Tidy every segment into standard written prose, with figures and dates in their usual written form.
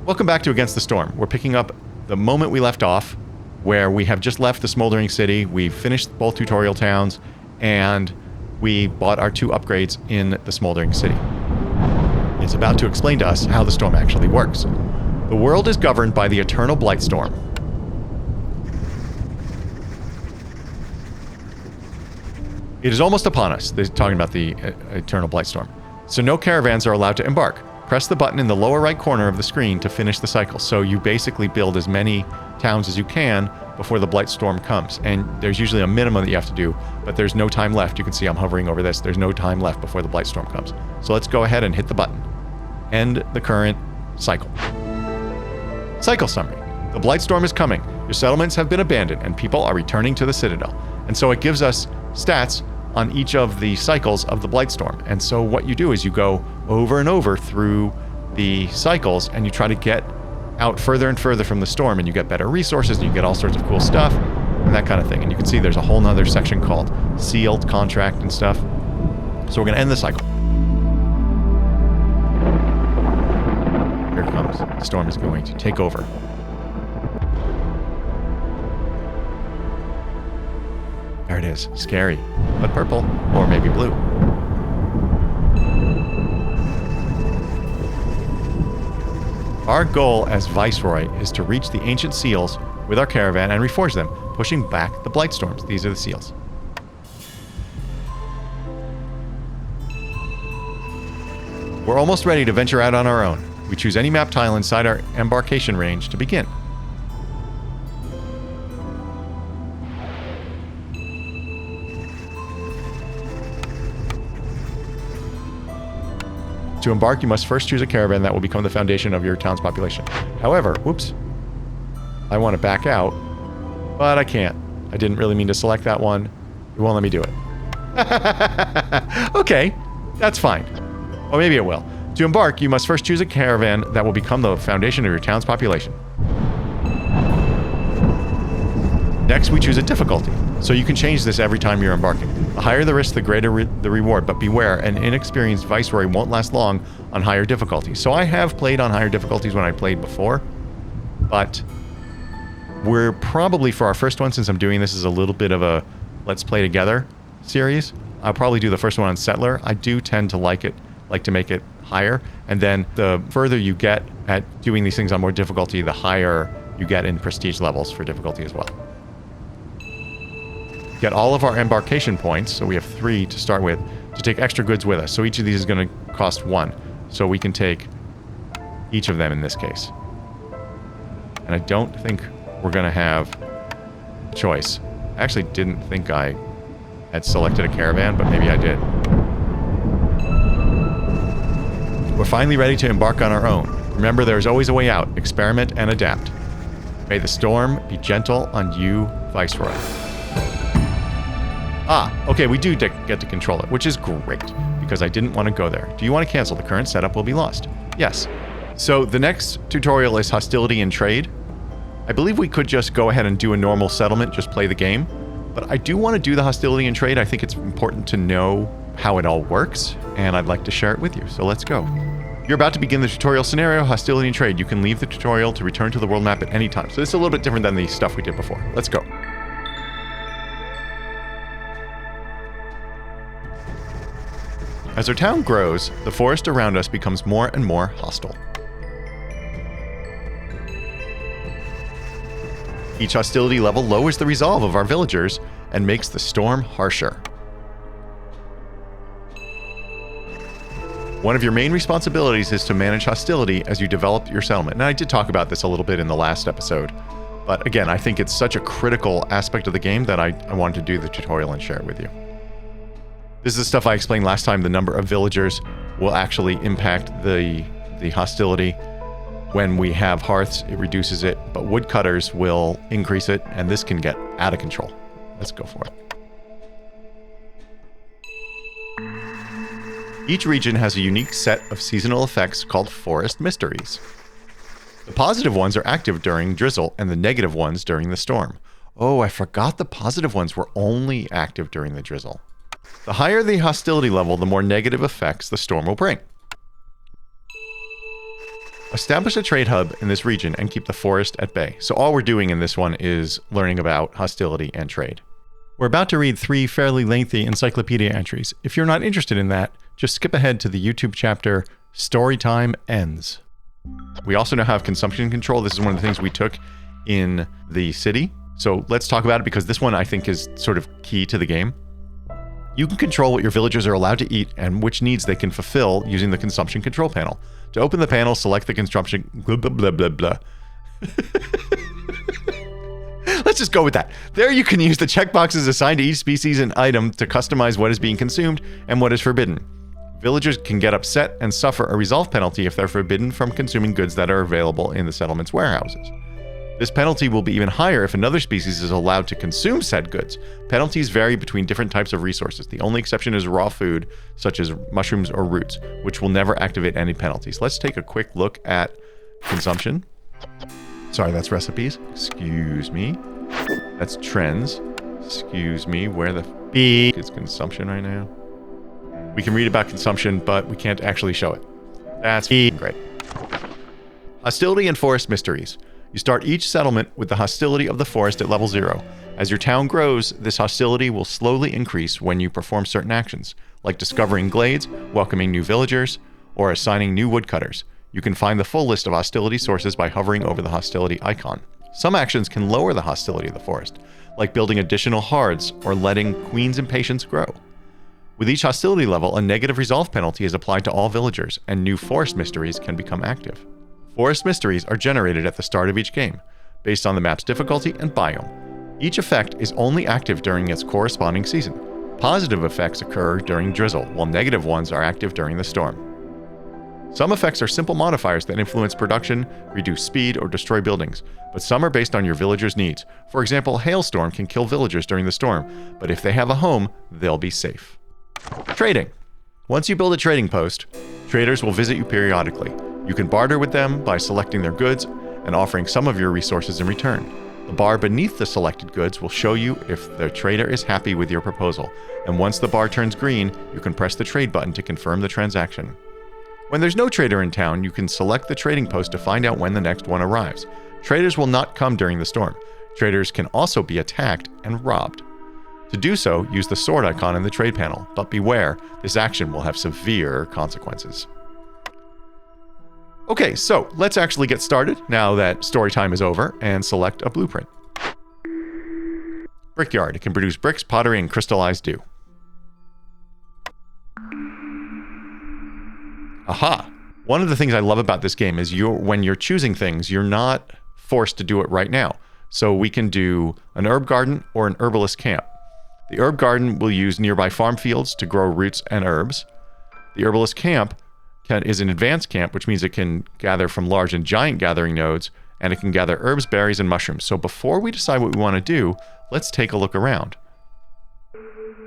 Welcome back to Against the Storm. We're picking up the moment we left off, where we have just left the Smoldering City, we finished both tutorial towns, and we bought our 2 upgrades in the Smoldering City. It's about to explain to us how the storm actually works. The world is governed by the eternal Blightstorm. It is almost upon us. They're talking about the eternal Blightstorm. So no caravans are allowed to embark. Press the button in the lower right corner of the screen to finish the cycle. So you basically build as many towns as you can before the Blightstorm comes. And there's usually a minimum that you have to do, but there's no time left. You can see I'm hovering over this. There's no time left before the Blightstorm comes. So let's go ahead and hit the button. End the current cycle. Cycle summary. The Blightstorm is coming. Your settlements have been abandoned and people are returning to the Citadel. And so it gives us stats on each of the cycles of the Blightstorm. And so what you do is you go over and over through the cycles and you try to get out further and further from the storm, and you get better resources and you get all sorts of cool stuff and that kind of thing. And you can see there's a whole nother section called sealed contract and stuff. So we're going to end the cycle. Here it comes. The storm is going to take over. There it is. Scary. But purple. Or maybe blue. Our goal as Viceroy is to reach the ancient seals with our caravan and reforge them, pushing back the Blightstorms. These are the seals. We're almost ready to venture out on our own. We choose any map tile inside our embarkation range to begin. To embark, you must first choose a caravan that will become the foundation of your town's population. However, whoops, I want to back out, but I can't. I didn't really mean to select that one. It won't let me do it. Okay, that's fine. Or maybe it will. To embark, you must first choose a caravan that will become the foundation of your town's population. Next, we choose a difficulty. So you can change this every time you're embarking. The higher the risk, the greater the reward. But beware, an inexperienced Viceroy won't last long on higher difficulties. So I have played on higher difficulties when I played before. But we're probably, for our first one, since I'm doing this as a little bit of a let's play together series, I'll probably do the first one on Settler. I do tend to like to make it higher. And then the further you get at doing these things on more difficulty, the higher you get in prestige levels for difficulty as well. Get all of our embarkation points, so we have 3 to start with, to take extra goods with us. So each of these is going to cost 1. So we can take each of them in this case. And I don't think we're going to have a choice. I actually didn't think I had selected a caravan, but maybe I did. We're finally ready to embark on our own. Remember, there's always a way out. Experiment and adapt. May the storm be gentle on you, Viceroy. Ah, okay, we do get to control it, which is great, because I didn't want to go there. Do you want to cancel? The current setup will be lost. Yes. So the next tutorial is Hostility and Trade. I believe we could just go ahead and do a normal settlement, just play the game. But I do want to do the Hostility and Trade. I think it's important to know how it all works, and I'd like to share it with you. So let's go. You're about to begin the tutorial scenario, Hostility and Trade. You can leave the tutorial to return to the world map at any time. So this is a little bit different than the stuff we did before. Let's go. As our town grows, the forest around us becomes more and more hostile. Each hostility level lowers the resolve of our villagers and makes the storm harsher. One of your main responsibilities is to manage hostility as you develop your settlement. And I did talk about this a little bit in the last episode. But again, I think it's such a critical aspect of the game that I wanted to do the tutorial and share it with you. This is the stuff I explained last time. The number of villagers will actually impact the hostility. When we have hearths, it reduces it, but woodcutters will increase it, and this can get out of control. Let's go for it. Each region has a unique set of seasonal effects called forest mysteries. The positive ones are active during drizzle, and the negative ones during the storm. Oh, I forgot the positive ones were only active during the drizzle. The higher the hostility level, the more negative effects the storm will bring. Establish a trade hub in this region and keep the forest at bay. So all we're doing in this one is learning about hostility and trade. We're about to read 3 fairly lengthy encyclopedia entries. If you're not interested in that, just skip ahead to the YouTube chapter Storytime Ends. We also now have consumption control. This is one of the things we took in the city. So let's talk about it because this one I think is sort of key to the game. You can control what your villagers are allowed to eat and which needs they can fulfill using the consumption control panel. To open the panel, select the consumption... blah, blah, blah, blah, blah. Let's just go with that. There you can use the checkboxes assigned to each species and item to customize what is being consumed and what is forbidden. Villagers can get upset and suffer a resolve penalty if they're forbidden from consuming goods that are available in the settlement's warehouses. This penalty will be even higher if another species is allowed to consume said goods. Penalties vary between different types of resources. The only exception is raw food, such as mushrooms or roots, which will never activate any penalties. Let's take a quick look at consumption. Sorry, that's recipes. Excuse me. That's trends. Excuse me. Where the f*** is consumption right now? We can read about consumption, but we can't actually show it. That's great. Hostility and forest mysteries. You start each settlement with the hostility of the forest at level 0. As your town grows, this hostility will slowly increase when you perform certain actions, like discovering glades, welcoming new villagers, or assigning new woodcutters. You can find the full list of hostility sources by hovering over the hostility icon. Some actions can lower the hostility of the forest, like building additional hards or letting Queen's Impatience grow. With each hostility level, a negative resolve penalty is applied to all villagers, and new forest mysteries can become active. Forest mysteries are generated at the start of each game, based on the map's difficulty and biome. Each effect is only active during its corresponding season. Positive effects occur during drizzle, while negative ones are active during the storm. Some effects are simple modifiers that influence production, reduce speed, or destroy buildings, but some are based on your villagers' needs. For example, hailstorm can kill villagers during the storm, but if they have a home, they'll be safe. Trading. Once you build a trading post, traders will visit you periodically. You can barter with them by selecting their goods and offering some of your resources in return. The bar beneath the selected goods will show you if the trader is happy with your proposal, and once the bar turns green, you can press the trade button to confirm the transaction. When there's no trader in town, you can select the trading post to find out when the next one arrives. Traders will not come during the storm. Traders can also be attacked and robbed. To do so, use the sword icon in the trade panel, but beware, this action will have severe consequences. Okay, so let's actually get started now that story time is over and select a blueprint. Brickyard. It can produce bricks, pottery, and crystallized dew. Aha! One of the things I love about this game is when you're choosing things, you're not forced to do it right now. So we can do an herb garden or an herbalist camp. The herb garden will use nearby farm fields to grow roots and herbs. The herbalist camp is an advanced camp, which means it can gather from large and giant gathering nodes, and it can gather herbs, berries, and mushrooms. So before we decide what we want to do, let's take a look around.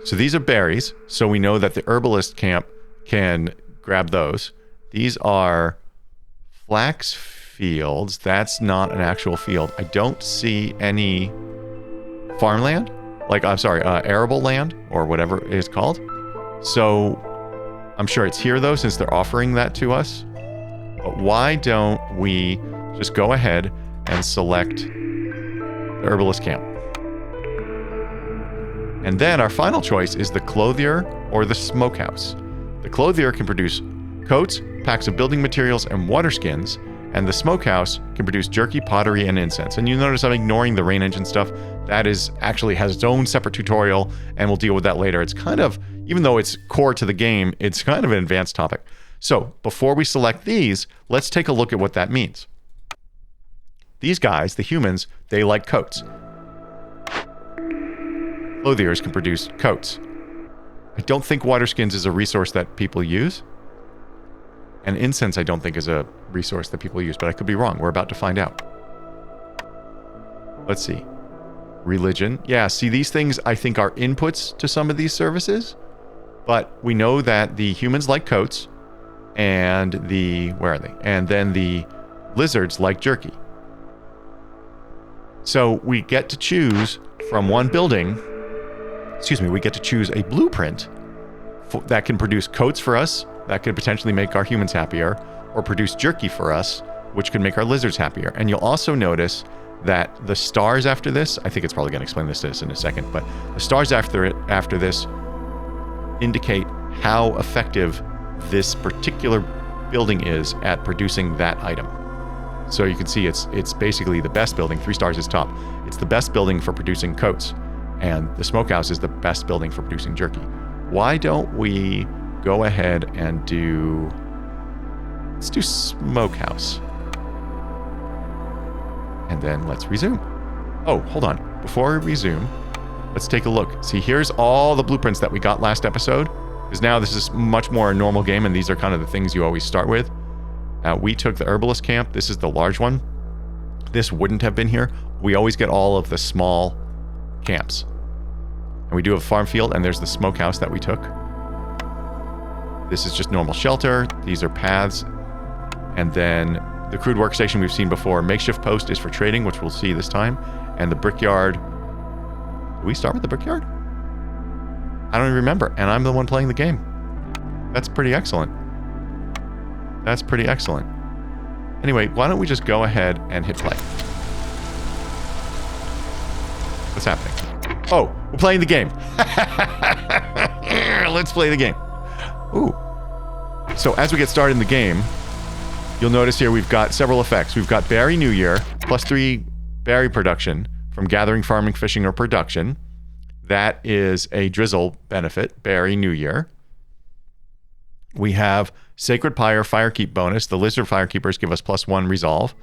So these are berries, so we know that the herbalist camp can grab those. These are flax fields. That's not an actual field. I don't see any farmland, arable land, or whatever it is called. So I'm sure it's here, though, since they're offering that to us. But why don't we just go ahead and select the herbalist camp? And then our final choice is the clothier or the smokehouse. The clothier can produce coats, packs of building materials, and water skins, and the smokehouse can produce jerky, pottery, and incense. And you notice I'm ignoring the rain engine stuff. That actually has its own separate tutorial, and we'll deal with that later. It's kind of, even though it's core to the game, it's kind of an advanced topic. So before we select these, let's take a look at what that means. These guys, the humans, they like coats. Clothiers can produce coats. I don't think water skins is a resource that people use. And incense, I don't think, is a resource that people use, but I could be wrong. We're about to find out. Let's see. Religion. Yeah, see, these things, I think, are inputs to some of these services. But we know that the humans like coats, and where are they? And then the lizards like jerky. So we get to choose from one building, we get to choose a blueprint that can produce coats for us, that could potentially make our humans happier, or produce jerky for us, which could make our lizards happier. And you'll also notice that the stars after this, I think it's probably going to explain this to us in a second, but the stars after this indicate how effective this particular building is at producing that item. So you can see it's basically the best building. 3 stars is top. It's the best building for producing coats, and the smokehouse is the best building for producing jerky. Why don't we go ahead and let's do smokehouse. And then let's resume. Oh, hold on. Before we resume, let's take a look. See, here's all the blueprints that we got last episode. Because now this is much more a normal game, and these are kind of the things you always start with. We took the herbalist camp. This is the large one. This wouldn't have been here. We always get all of the small camps. And we do have a farm field, and there's the smokehouse that we took. This is just normal shelter. These are paths. And then the crude workstation we've seen before. Makeshift post is for trading, which we'll see this time. And the brickyard. Did we start with the brickyard? I don't even remember. And I'm the one playing the game. That's pretty excellent. That's pretty excellent. Anyway, why don't we just go ahead and hit play? What's happening? Oh, we're playing the game. Let's play the game. Ooh. So as we get started in the game, you'll notice here we've got several effects. We've got Berry New Year, +3 berry production from gathering, farming, fishing, or production. That is a drizzle benefit, Berry New Year. We have Sacred Pyre Firekeep bonus. The Lizard Firekeepers give us +1 resolve.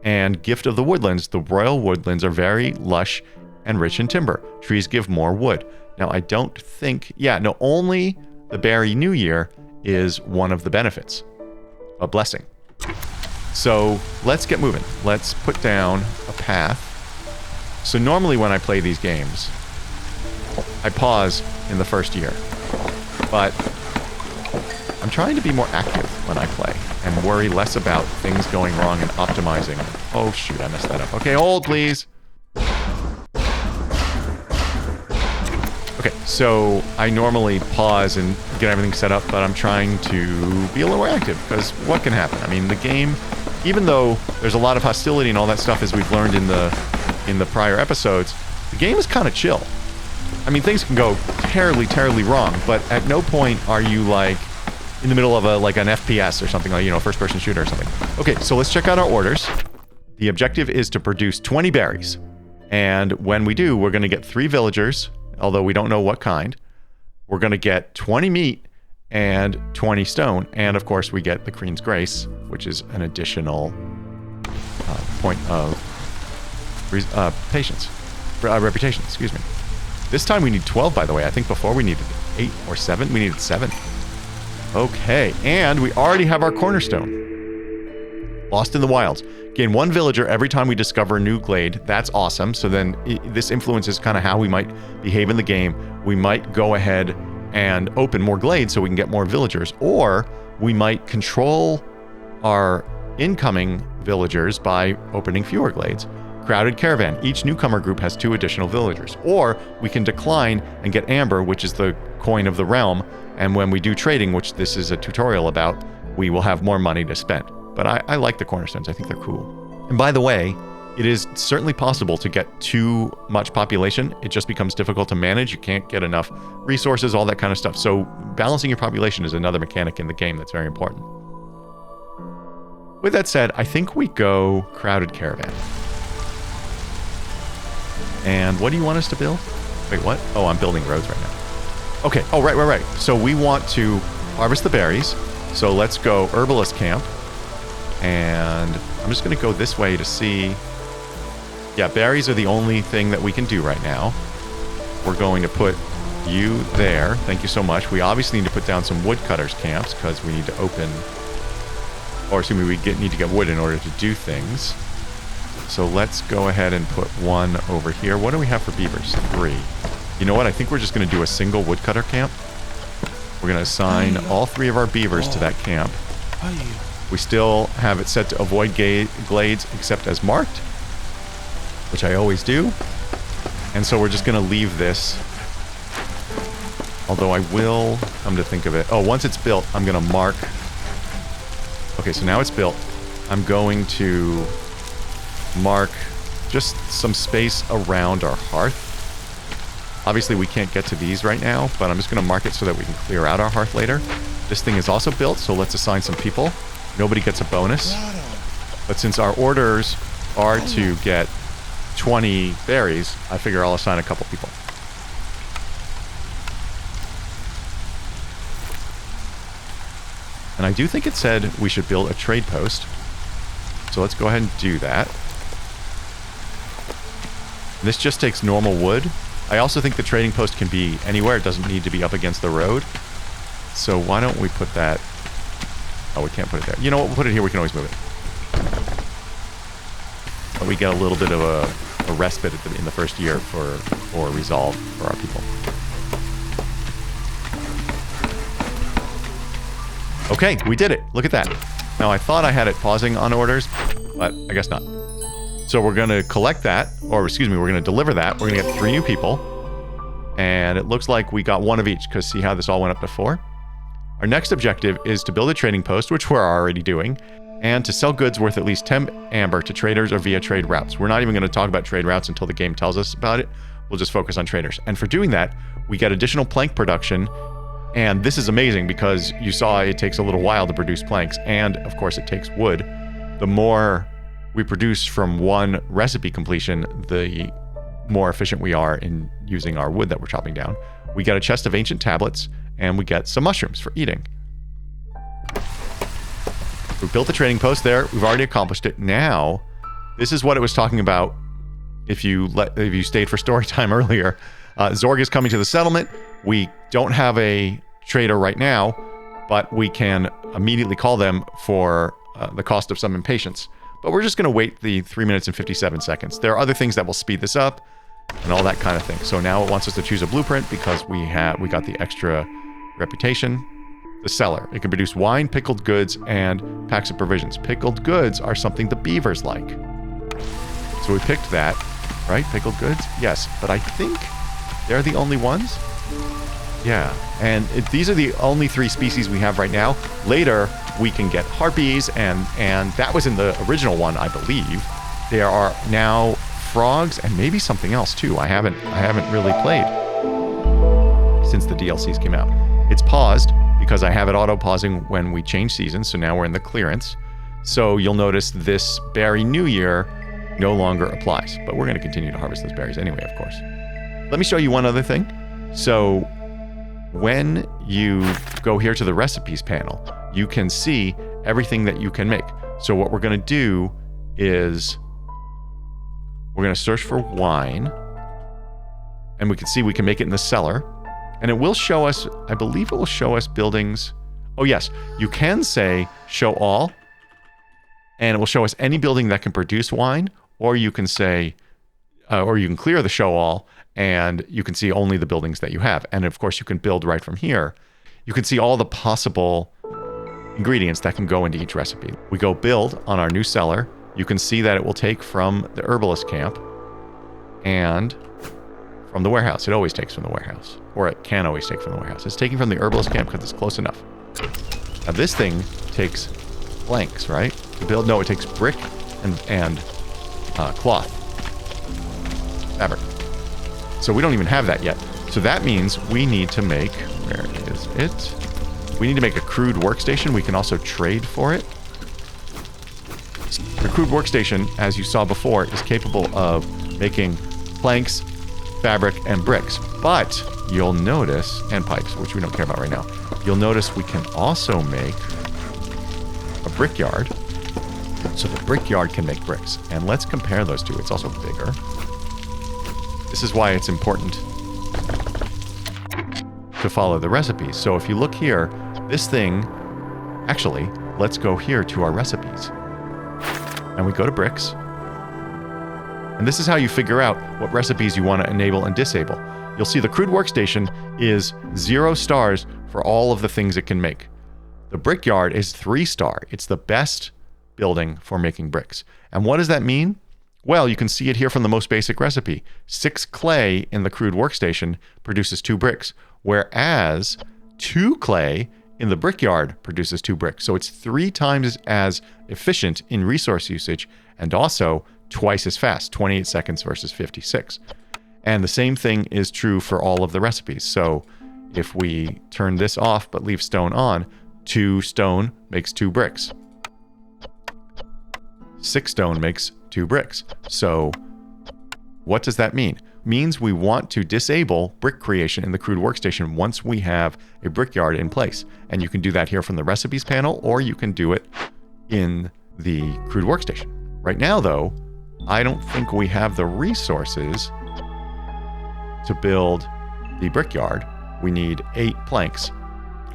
And Gift of the Woodlands. The Royal Woodlands are very lush and rich in timber. Trees give more wood. Now, I don't think... Yeah, no, only the Berry New Year is one of the benefits. A blessing. So let's get moving. Let's put down a path. So normally when I play these games, I pause in the first year. But I'm trying to be more active when I play and worry less about things going wrong and optimizing. Oh shoot, I messed that up. Okay, hold please. Okay, so I normally pause and get everything set up, but I'm trying to be a little more active because what can happen? I mean, the game, even though there's a lot of hostility and all that stuff as we've learned in the prior episodes, the game is kind of chill. I mean, things can go terribly, terribly wrong, but at no point are you like in the middle of like an FPS or something, like, you know, first-person shooter or something. Okay, so let's check out our orders. The objective is to produce 20 berries. And when we do, we're going to get 3 villagers, although we don't know what kind. We're going to get 20 meat and 20 stone. And, of course, we get the Queen's Grace, which is an additional point of reputation, excuse me. This time we need 12, by the way. I think before we needed 8 or 7. We needed 7. Okay, and we already have our cornerstone. Lost in the Wilds. Gain 1 villager every time we discover a new glade. That's awesome. So then this influences kind of how we might behave in the game. We might go ahead and open more glades so we can get more villagers. Or we might control our incoming villagers by opening fewer glades. Crowded Caravan. Each newcomer group has 2 additional villagers. Or we can decline and get Amber, which is the coin of the realm. And when we do trading, which this is a tutorial about, we will have more money to spend. But I like the cornerstones. I think they're cool. And by the way, it is certainly possible to get too much population. It just becomes difficult to manage. You can't get enough resources, all that kind of stuff. So balancing your population is another mechanic in the game that's very important. With that said, I think we go Crowded Caravan. And what do you want us to build? Wait, what? Oh, I'm building roads right now. Okay. Oh, right. So we want to harvest the berries. So let's go Herbalist Camp. And I'm just going to go this way to see. Yeah, berries are the only thing that we can do right now. We're going to put you there. Thank you so much. We obviously need to put down some woodcutters camps because we need to open, or excuse me, need to get wood in order to do things. So let's go ahead and put 1 over here. What do we have for beavers? 3. You know what? I think we're just going to do a single woodcutter camp. We're going to assign all 3 of our beavers to that camp. We still have it set to avoid glades except as marked, which I always do. And so we're just going to leave this. Although I will come to think of it. Oh, once it's built, I'm going to mark. Okay, so now it's built. I'm going to mark just some space around our hearth. Obviously, we can't get to these right now, but I'm just going to mark it so that we can clear out our hearth later. This thing is also built, so let's assign some people. Nobody gets a bonus. But since our orders are to get 20 berries, I figure I'll assign a couple people. And I do think it said we should build a trade post. So let's go ahead and do that. This just takes normal wood. I also think the trading post can be anywhere. It doesn't need to be up against the road. So why don't we put that... Oh, we can't put it there. You know what? We'll put it here. We can always move it. But we get a little bit of a respite in the first year for resolve for our people. Okay, we did it. Look at that. Now, I thought I had it pausing on orders, but I guess not. So we're going to collect that, or excuse me, we're going to deliver that. We're going to get 3 new people. And it looks like we got 1 of each, because see how this all went up to 4? Our next objective is to build a trading post, which we're already doing, and to sell goods worth at least 10 amber to traders or via trade routes. We're not even going to talk about trade routes until the game tells us about it. We'll just focus on traders. And for doing that, we get additional plank production. And this is amazing because you saw it takes a little while to produce planks. And of course, it takes wood. The more we produce from one recipe completion, the more efficient we are in using our wood that we're chopping down. We get a chest of ancient tablets, and we get some mushrooms for eating. We built the trading post there. We've already accomplished it. Now, this is what it was talking about if you stayed for story time earlier. Zorg is coming to the settlement. We don't have a trader right now, but we can immediately call them for the cost of some impatience. But we're just going to wait the 3 minutes and 57 seconds. There are other things that will speed this up and all that kind of thing. So now it wants us to choose a blueprint because we got the extra reputation. The cellar. It can produce wine, pickled goods, and packs of provisions. Pickled goods are something the beavers like. So we picked that, right? Pickled goods? Yes, but I think they're the only ones? Yeah, and these are the only 3 species we have right now. Later, we can get harpies, and that was in the original one, I believe. There are now frogs and maybe something else too. I haven't really played since the DLCs came out. It's paused because I have it auto-pausing when we change seasons, so now we're in the clearance. So you'll notice this berry new year no longer applies, but we're going to continue to harvest those berries anyway, of course. Let me show you one other thing. So when you go here to the recipes panel, you can see everything that you can make. So what we're going to do is we're going to search for wine, and we can see we can make it in the cellar. And it will show us, I believe it will show us buildings. Oh yes, you can say show all, and it will show us any building that can produce wine, or you can say, or you can clear the show all, and you can see only the buildings that you have. And of course you can build right from here. You can see all the possible ingredients that can go into each recipe. We go build on our new cellar. You can see that it will take from the herbalist camp and from the warehouse. It always takes from the warehouse, or it can always take from the warehouse. It's taking from the herbalist camp because it's close enough. Now this thing takes planks, right? To build, no, it takes brick and cloth, fabric. So we don't even have that yet. So that means we need to make, where is it? We need to make a crude workstation. We can also trade for it. The crude workstation, as you saw before, is capable of making planks, fabric, and bricks. But you'll notice, and pipes, which we don't care about right now. You'll notice we can also make a brickyard. So the brickyard can make bricks. And let's compare those two. It's also bigger. This is why it's important to follow the recipes. So if you look here, this thing, actually, let's go here to our recipes. And we go to bricks. And this is how you figure out what recipes you want to enable and disable. You'll see the crude workstation is 0 stars for all of the things it can make. The brickyard is 3-star. It's the best building for making bricks. And what does that mean? Well, you can see it here from the most basic recipe. 6 clay in the crude workstation produces 2 bricks, whereas 2 clay in the brickyard produces 2 bricks. So it's 3 times as efficient in resource usage and also twice as fast, 28 seconds versus 56. And the same thing is true for all of the recipes. So if we turn this off but leave stone on, 2 stone makes 2 bricks. 6 stone makes 2 bricks. So what does that mean? Means we want to disable brick creation in the crude workstation once we have a brickyard in place. And you can do that here from the recipes panel, or you can do it in the crude workstation. Right now, though, I don't think we have the resources to build the brickyard. We need 8 planks.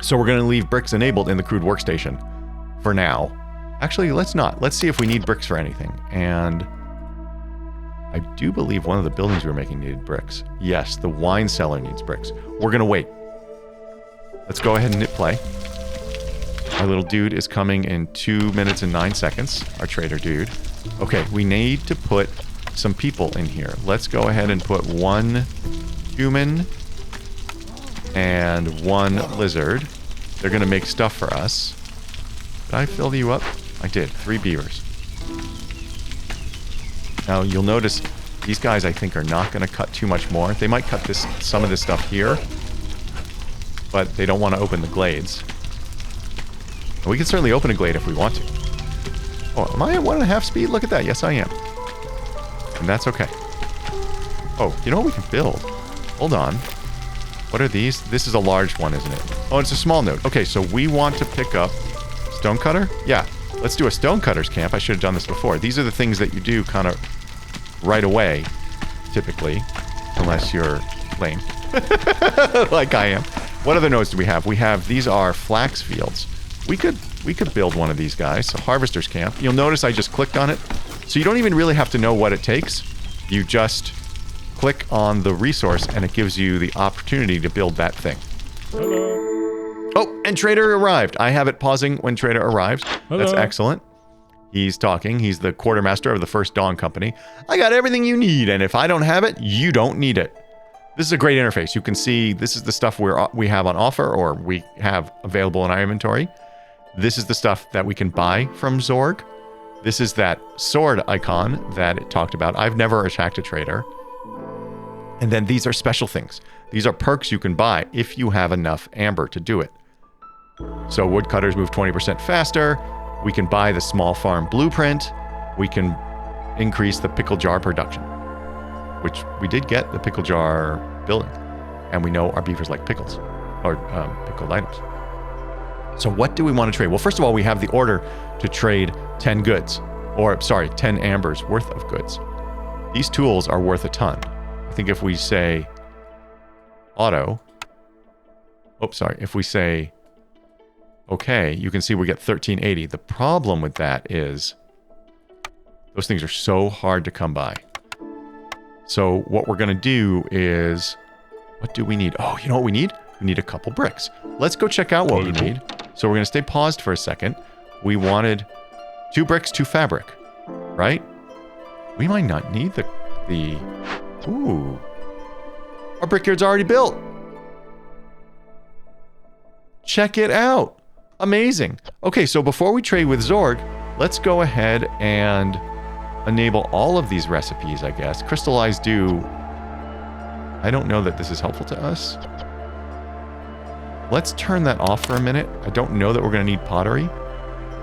So we're going to leave bricks enabled in the crude workstation for now. Actually, let's not. Let's see if we need bricks for anything. And I do believe one of the buildings we were making needed bricks. Yes, the wine cellar needs bricks. We're going to wait. Let's go ahead and hit play. Our little dude is coming in 2 minutes and 9 seconds. Our trader dude. Okay, we need to put some people in here. Let's go ahead and put 1 human and 1 lizard. They're going to make stuff for us. Did I fill you up? I did. 3 beavers. Now, you'll notice these guys, I think, are not going to cut too much more. They might cut some of this stuff here, but they don't want to open the glades. We can certainly open a glade if we want to. Oh, am I at 1.5 speed? Look at that. Yes, I am. And that's okay. Oh, you know what we can build? Hold on. What are these? This is a large one, isn't it? Oh, it's a small node. Okay, so we want to pick up stonecutter? Yeah. Let's do a stonecutter's camp. I should have done this before. These are the things that you do kind of right away, typically, unless you're lame, like I am. What other nodes do we have? We have, these are flax fields. We could build one of these guys. So harvester's camp. You'll notice I just clicked on it. So you don't even really have to know what it takes. You just click on the resource and it gives you the opportunity to build that thing. Hello. Oh, and Trader arrived. I have it pausing when Trader arrives. Hello. That's excellent. He's talking. He's the quartermaster of the First Dawn Company. I got everything you need, and if I don't have it, you don't need it. This is a great interface. You can see this is the stuff we have on offer or we have available in our inventory. This is the stuff that we can buy from Zorg. This is that sword icon that it talked about. I've never attacked a trader. And then these are special things. These are perks you can buy if you have enough amber to do it. So woodcutters move 20% faster. We can buy the small farm blueprint. We can increase the pickle jar production, which we did get the pickle jar building. And we know our beavers like pickles or pickled items. So what do we want to trade? Well, first of all, we have the order to trade 10 goods, or sorry, 10 ambers worth of goods. These tools are worth a ton. I think if we say auto, if we say okay, you can see we get 1380. The problem with that is those things are so hard to come by. So what we're going to do is, what do we need? Oh, you know what we need? We need a couple bricks. Let's go check out what we need. So we're going to stay paused for a second. We wanted 2 bricks, 2 fabric, right? We might not need the ooh. Our brickyard's already built. Check it out. Amazing. Okay, so before we trade with Zorg, let's go ahead and enable all of these recipes, I guess. Crystallized dew. I don't know that this is helpful to us. Let's turn that off for a minute. I don't know that we're going to need pottery.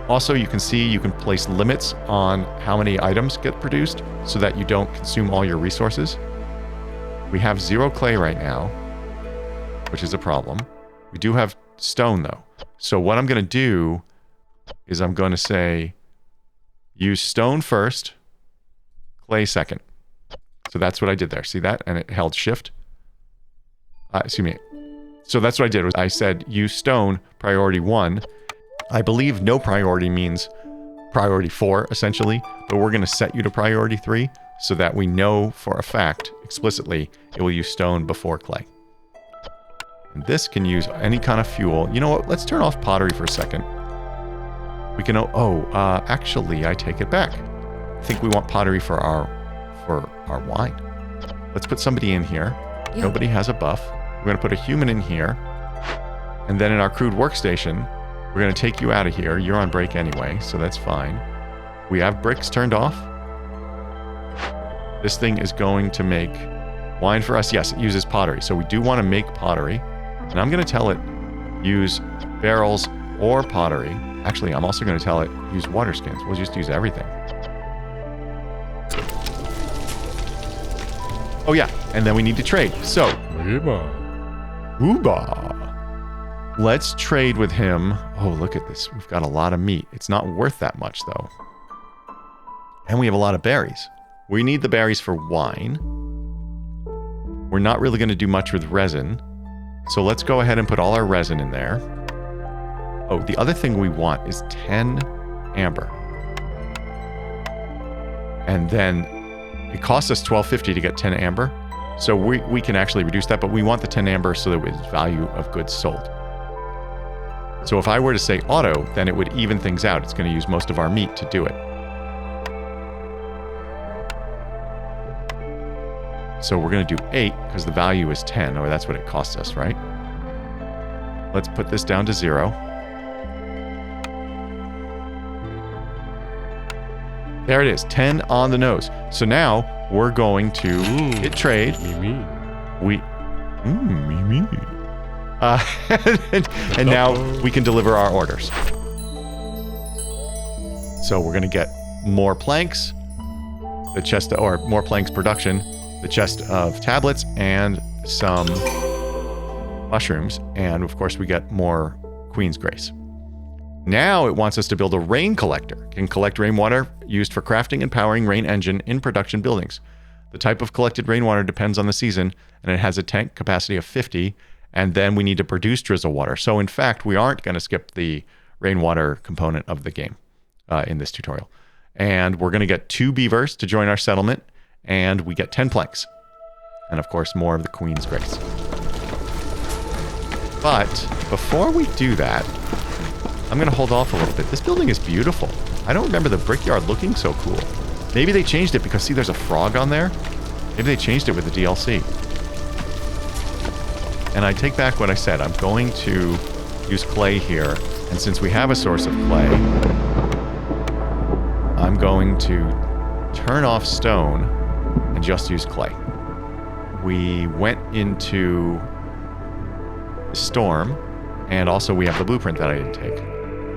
Also, you can see you can place limits on how many items get produced so that you don't consume all your resources. We have 0 clay right now, which is a problem. We do have stone, though. So what I'm going to do is I'm going to say use stone first, clay second. So that's what I did there. See that? And it held shift. Excuse me. So that's what I did. Was I said use stone, priority 1. I believe no priority means priority 4, essentially. But we're going to set you to priority 3 so that we know for a fact, explicitly, it will use stone before clay. And this can use any kind of fuel. You know what? Let's turn off pottery for a second. We can... actually, I take it back. I think we want pottery for our wine. Let's put somebody in here. Nobody has a buff. We're going to put a human in here. And then in our crude workstation, we're going to take you out of here. You're on break anyway, so that's fine. We have bricks turned off. This thing is going to make wine for us. Yes, it uses pottery. So we do want to make pottery. And I'm going to tell it use barrels or pottery. Actually, I'm also going to tell it use water skins. We'll just use everything. Oh yeah, and then we need to trade. So, Uba. Let's trade with him. Oh, look at this. We've got a lot of meat. It's not worth that much though. And we have a lot of berries. We need the berries for wine. We're not really going to do much with resin. So let's go ahead and put all our resin in there. Oh, the other thing we want is 10 amber. And then it costs us $12.50 to get 10 amber. So we can actually reduce that, but we want the 10 amber so that it's value of goods sold. So if I were to say auto, then it would even things out. It's going to use most of our meat to do it. So we're going to do 8 because the value is 10, or that's what it costs us, right? Let's put this down to 0. There it is, 10 on the nose. So now we're going to hit trade. And now we can deliver our orders. So we're going to get more planks, the chest, or more planks production, the chest of tablets, and some mushrooms. And of course, we get more Queen's Grace. Now it wants us to build a rain collector. It can collect rainwater used for crafting and powering rain engine in production buildings. The type of collected rainwater depends on the season, and it has a tank capacity of 50, and then we need to produce drizzle water. So in fact, we aren't going to skip the rainwater component of the game in this tutorial. And we're going to get 2 beavers to join our settlement, and we get 10 planks. And of course, more of the Queen's Grace. But before we do that, I'm going to hold off a little bit. This building is beautiful. I don't remember the brickyard looking so cool. Maybe they changed it because, see, there's a frog on there. Maybe they changed it with the DLC. And I take back what I said. I'm going to use clay here. And since we have a source of clay, I'm going to turn off stone and just use clay. We went into the storm, and also we have the blueprint that I didn't take.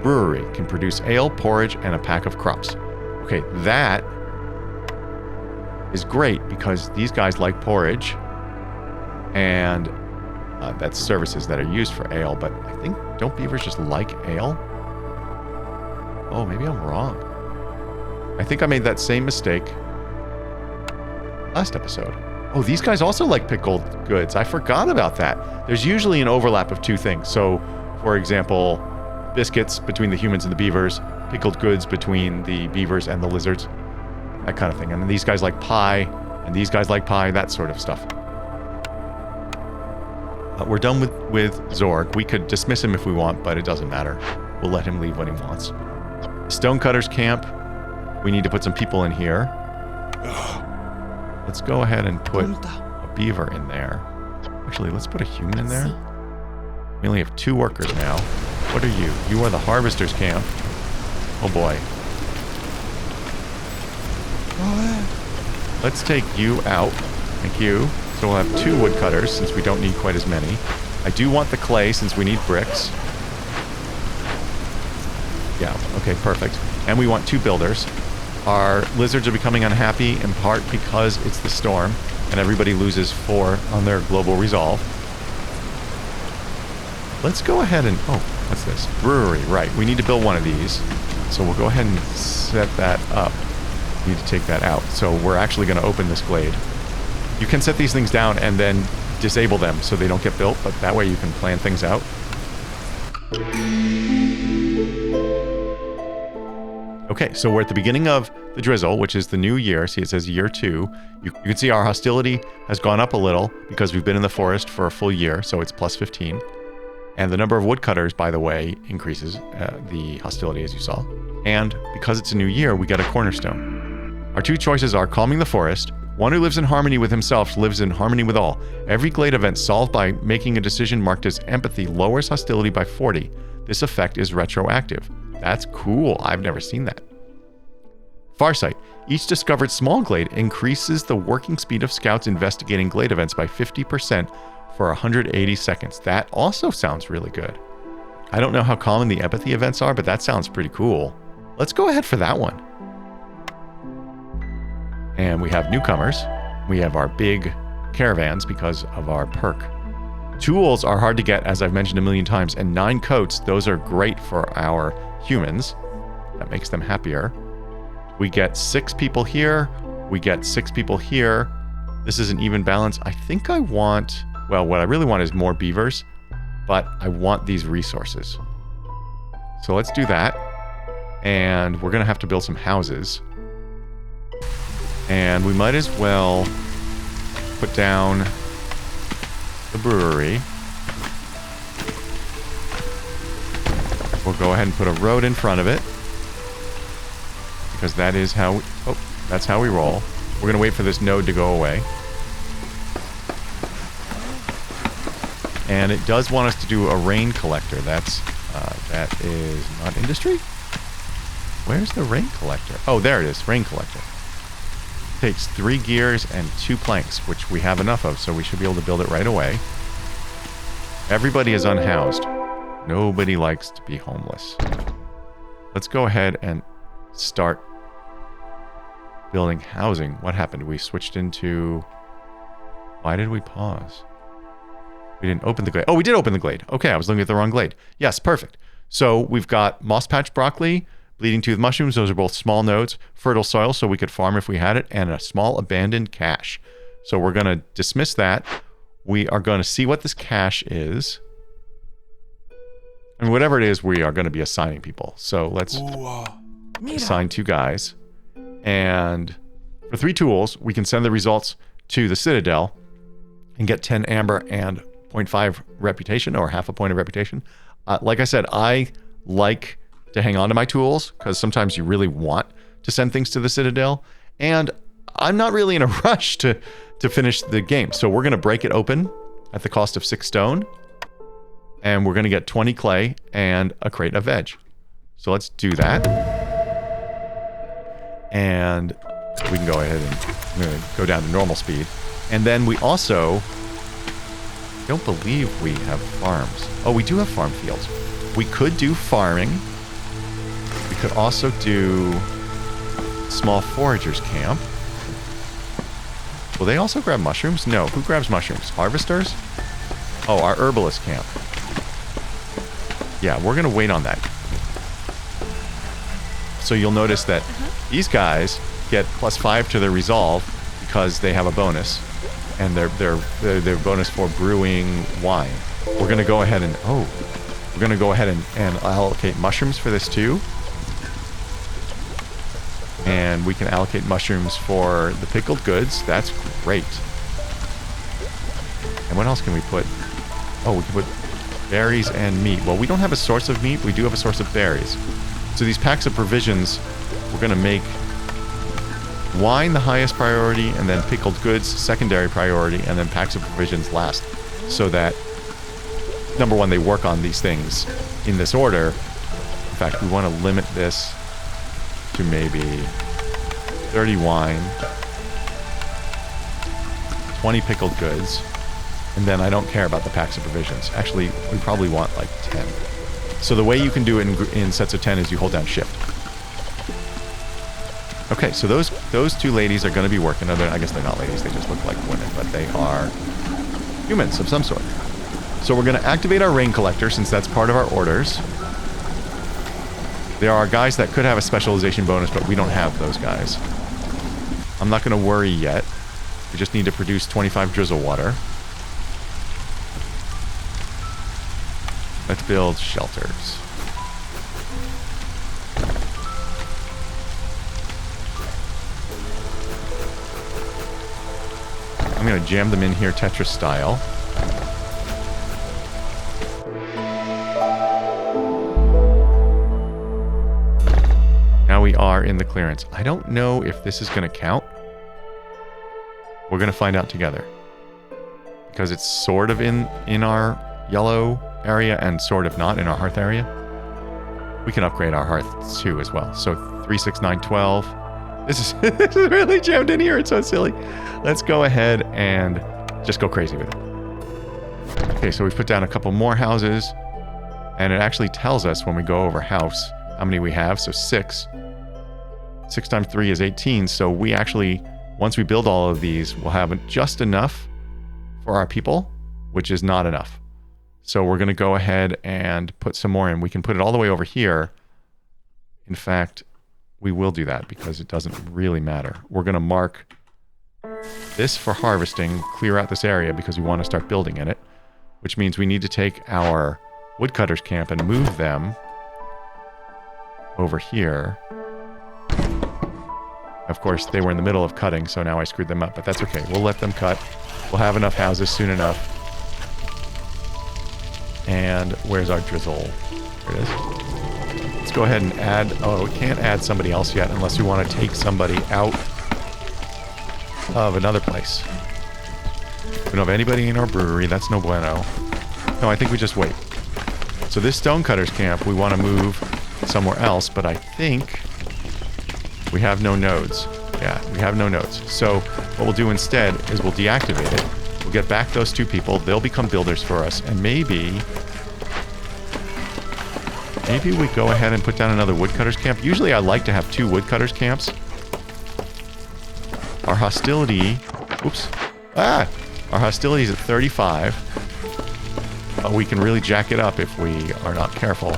Brewery can produce ale, porridge, and a pack of crops. Okay, that is great because these guys like porridge, and that's services that are used for ale, but I think, don't beavers just like ale? Oh, maybe I'm wrong. I think I made that same mistake last episode. Oh, these guys also like pickled goods. I forgot about that. There's usually an overlap of 2 things. So, for example, biscuits between the humans and the beavers, pickled goods between the beavers and the lizards, that kind of thing. And these guys like pie, and these guys like pie, that sort of stuff. We're done with Zorg. We could dismiss him if we want, but it doesn't matter. We'll let him leave when he wants. Stonecutter's camp. We need to put some people in here. Let's go ahead and put a beaver in there. Actually, let's put a human in there. We only have 2 workers now. What are you? You are the harvester's camp. Oh boy. Let's take you out. Thank you. So we'll have 2 woodcutters since we don't need quite as many. I do want the clay since we need bricks. Yeah, okay, perfect. And we want 2 builders. Our lizards are becoming unhappy in part because it's the storm and everybody loses 4 on their global resolve. Let's go ahead and... Oh, what's this? Brewery, right. We need to build one of these. So we'll go ahead and set that up. We need to take that out. So we're actually going to open this glade. You can set these things down and then disable them so they don't get built, but that way you can plan things out. Okay, so we're at the beginning of the drizzle, which is the new year. See, it says year 2. You can see our hostility has gone up a little because we've been in the forest for a full year, so it's plus 15. And the number of woodcutters, by the way, increases the hostility, as you saw. And because it's a new year, we get a cornerstone. Our 2 choices are calming the forest, One who lives in harmony with himself lives in harmony with all. Every glade event solved by making a decision marked as empathy lowers hostility by 40. This effect is retroactive. That's cool. I've never seen that. Farsight. Each discovered small glade increases the working speed of scouts investigating glade events by 50% for 180 seconds. That also sounds really good. I don't know how common the empathy events are, but that sounds pretty cool. Let's go ahead for that one. And we have newcomers. We have our big caravans because of our perk. Tools are hard to get, as I've mentioned a million times, and 9 coats, those are great for our humans. That makes them happier. We get 6 people here. We get 6 people here. This is an even balance. I think I want, well, what I really want is more beavers, but I want these resources. So let's do that. And we're going to have to build some houses. And we might as well put down the brewery. We'll go ahead and put a road in front of it, because that is how that's how we roll. We're going to wait for this node to go away. And it does want us to do a rain collector. That is not industry? Where's the rain collector? Oh, there it is, rain collector. Takes 3 gears and 2 planks, which we have enough of, so we should be able to build it right away. Everybody is unhoused. Nobody likes to be homeless. Let's go ahead and start building housing. What happened? We switched into... Why did we pause? We didn't open the glade. Oh, we did open the glade. Okay, I was looking at the wrong glade. Yes, perfect. So we've got moss patch broccoli, bleeding tooth mushrooms. Those are both small nodes. Fertile soil, so we could farm if we had it. And a small abandoned cache. So we're going to dismiss that. We are going to see what this cache is. And whatever it is, we are going to be assigning people. So let's assign 2 guys. And for 3 tools, we can send the results to the Citadel and get 10 amber and 0.5 reputation, or half a point of reputation. Like I said, I like to hang on to my tools because sometimes you really want to send things to the Citadel. And I'm not really in a rush to finish the game. So we're going to break it open at the cost of 6 stone. And we're going to get 20 clay and a crate of veg. So let's do that. And we can go ahead and go down to normal speed. And then we also don't believe we have farms. Oh, we do have farm fields. We could do farming. We could also do small foragers camp. Will they also grab mushrooms? No. Who grabs mushrooms? Harvesters? Oh, our herbalist camp. Yeah, we're going to wait on that. So you'll notice that these guys get +5 to their resolve because they have a bonus. And their bonus for brewing wine. We're going to go ahead and... Oh. We're going to go ahead and allocate mushrooms for this too. And we can allocate mushrooms for the pickled goods. That's great. And what else can we put? Oh, we can put berries and meat. Well, we don't have a source of meat. We do have a source of berries. So these packs of provisions, we're going to make wine the highest priority, and then pickled goods secondary priority, and then packs of provisions last. So that, number one, they work on these things in this order. In fact, we want to limit this to maybe 30 wine, 20 pickled goods, and then I don't care about the packs of provisions. Actually, we probably want like 10. So the way you can do it in sets of 10 is you hold down shift. Okay, so those 2 ladies are going to be working. I guess they're not ladies, they just look like women, but they are humans of some sort. So we're going to activate our rain collector since that's part of our orders. There are guys that could have a specialization bonus, but we don't have those guys. I'm not going to worry yet. We just need to produce 25 drizzle water. Let's build shelters. I'm going to jam them in here Tetris style. Now we are in the clearance. I don't know if this is going to count. We're going to find out together. Because it's sort of in our yellow area and sort of not in our hearth area. We can upgrade our hearth too as well. So 3, 6, 9, 12. This is really jammed in here. It's so silly. Let's go ahead and just go crazy with it. Okay, so we've put down a couple more houses. And it actually tells us when we go over house how many we have. So 6. 6 times 3 is 18. So we actually, once we build all of these, we'll have just enough for our people, which is not enough. So we're going to go ahead and put some more in. We can put it all the way over here. In fact, we will do that because it doesn't really matter. We're going to mark this for harvesting, clear out this area because we want to start building in it, which means we need to take our woodcutters camp and move them over here. Of course, they were in the middle of cutting, so now I screwed them up, but that's okay. We'll let them cut. We'll have enough houses soon enough. And where's our drizzle? There it is. Let's go ahead and add... Oh, we can't add somebody else yet unless we want to take somebody out of another place. We don't have anybody in our brewery. That's no bueno. No, I think we just wait. So this stonecutters camp, we want to move somewhere else, but I think we have no nodes. Yeah, we have no nodes. So what we'll do instead is we'll deactivate it. We'll get back those 2 people. They'll become builders for us. And maybe we go ahead and put down another woodcutters camp. Usually I like to have 2 woodcutters camps. Our hostility... Oops. Our hostility is at 35. But we can really jack it up if we are not careful.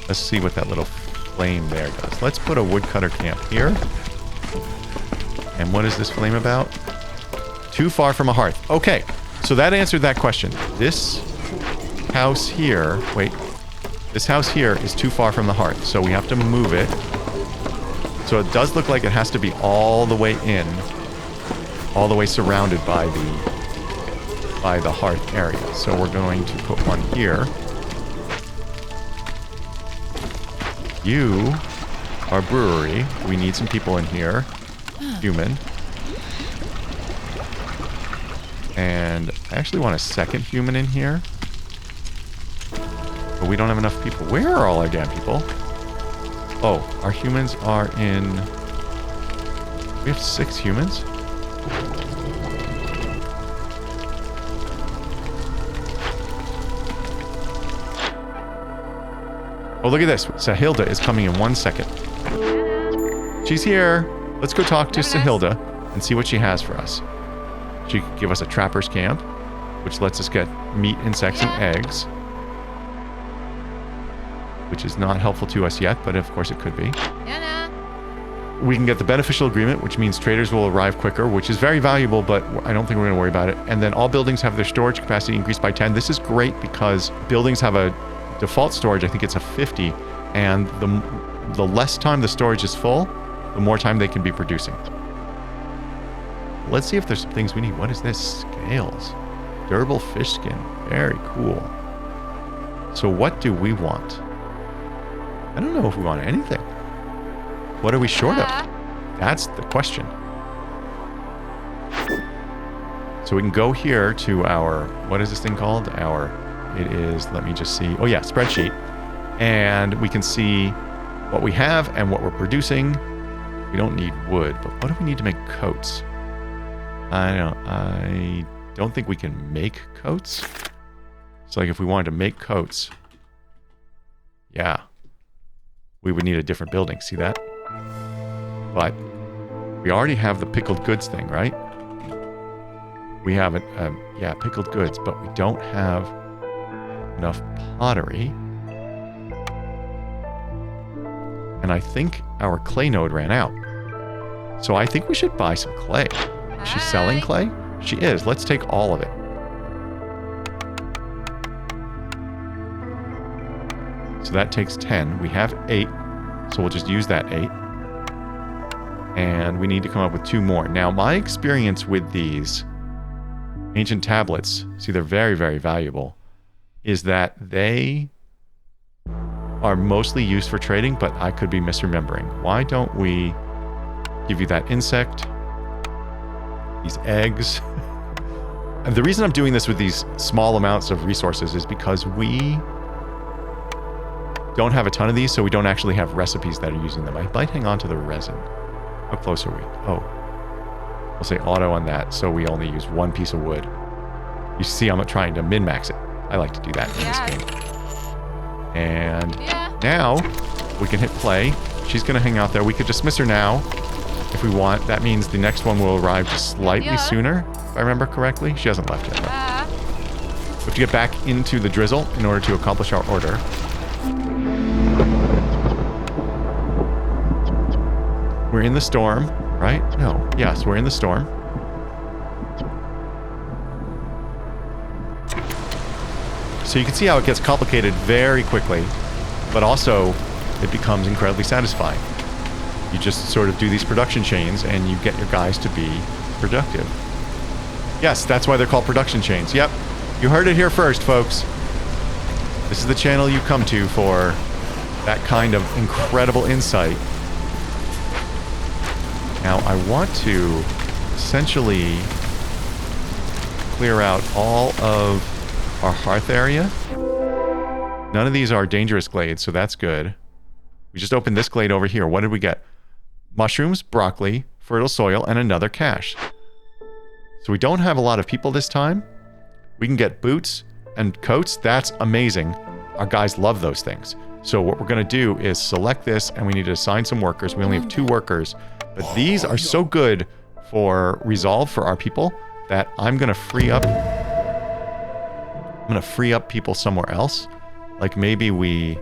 Let's see what that little flame there does. Let's put a woodcutter camp here. And what is this flame about? Too far from a hearth. Okay, so that answered that question. This house here... Wait. This house here is too far from the hearth, so we have to move it. So it does look like it has to be all the way in. All the way surrounded by the hearth area. So we're going to put one here. You are brewery. We need some people in here. Human. And I actually want a second human in here. But we don't have enough people. Where are all our damn people? Oh, our humans are in... We have 6 humans? Oh, look at this. Sahilda is coming in 1 second. She's here. Let's go talk to Sahilda and see what she has for us. She could give us a trapper's camp, which lets us get meat, insects, and eggs. Which is not helpful to us yet, but of course it could be. We can get the beneficial agreement, which means traders will arrive quicker, which is very valuable, but I don't think we're going to worry about it. And then all buildings have their storage capacity increased by 10. This is great because buildings have a default storage, I think it's a 50, and the less time the storage is full, the more time they can be producing. Let's see if there's some things we need. What is this? Scales. Durable fish skin. Very cool. So what do we want? I don't know if we want anything. What are we short of? That's the question. So we can go here to our, what is this thing called? It is, let me just see. Oh yeah, spreadsheet. And we can see what we have and what we're producing. We don't need wood, but what do we need to make coats? I don't think we can make coats. So like if we wanted to make coats, yeah, we would need a different building. See that? But we already have the pickled goods thing, right? We have it, yeah, pickled goods, but we don't have enough pottery. And I think our clay node ran out. So I think we should buy some clay. Is she selling clay? She is. Let's take all of it. So that takes 10. We have 8. So we'll just use that 8. And we need to come up with 2 more. Now, my experience with these ancient tablets, see, they're very, very valuable, is that they are mostly used for trading, but I could be misremembering. Why don't we give you that insect these eggs. And the reason I'm doing this with these small amounts of resources is because we don't have a ton of these, so we don't actually have recipes that are using them. I might hang on to the resin. How close are we? Oh. We'll say auto on that, so we only use one piece of wood. You see I'm trying to min-max it. I like to do that in this game. And now we can hit play. She's going to hang out there. We could dismiss her now if we want. That means the next one will arrive just slightly sooner, if I remember correctly. She hasn't left yet, though. We have to get back into the drizzle in order to accomplish our order. We're in the storm, right? No. Yes, we're in the storm. So you can see how it gets complicated very quickly, but also it becomes incredibly satisfying. You just sort of do these production chains and you get your guys to be productive. Yes, that's why they're called production chains. Yep, you heard it here first, folks. This is the channel you come to for that kind of incredible insight. Now, I want to essentially clear out all of our hearth area. None of these are dangerous glades, so that's good. We just opened this glade over here. What did we get? Mushrooms, broccoli, fertile soil, and another cache. So we don't have a lot of people this time. We can get boots and coats. That's amazing. Our guys love those things. So what we're going to do is select this, and we need to assign some workers. We only have 2 workers. But these are so good for resolve for our people that I'm going to free up. I'm going to free up people somewhere else. Like maybe we're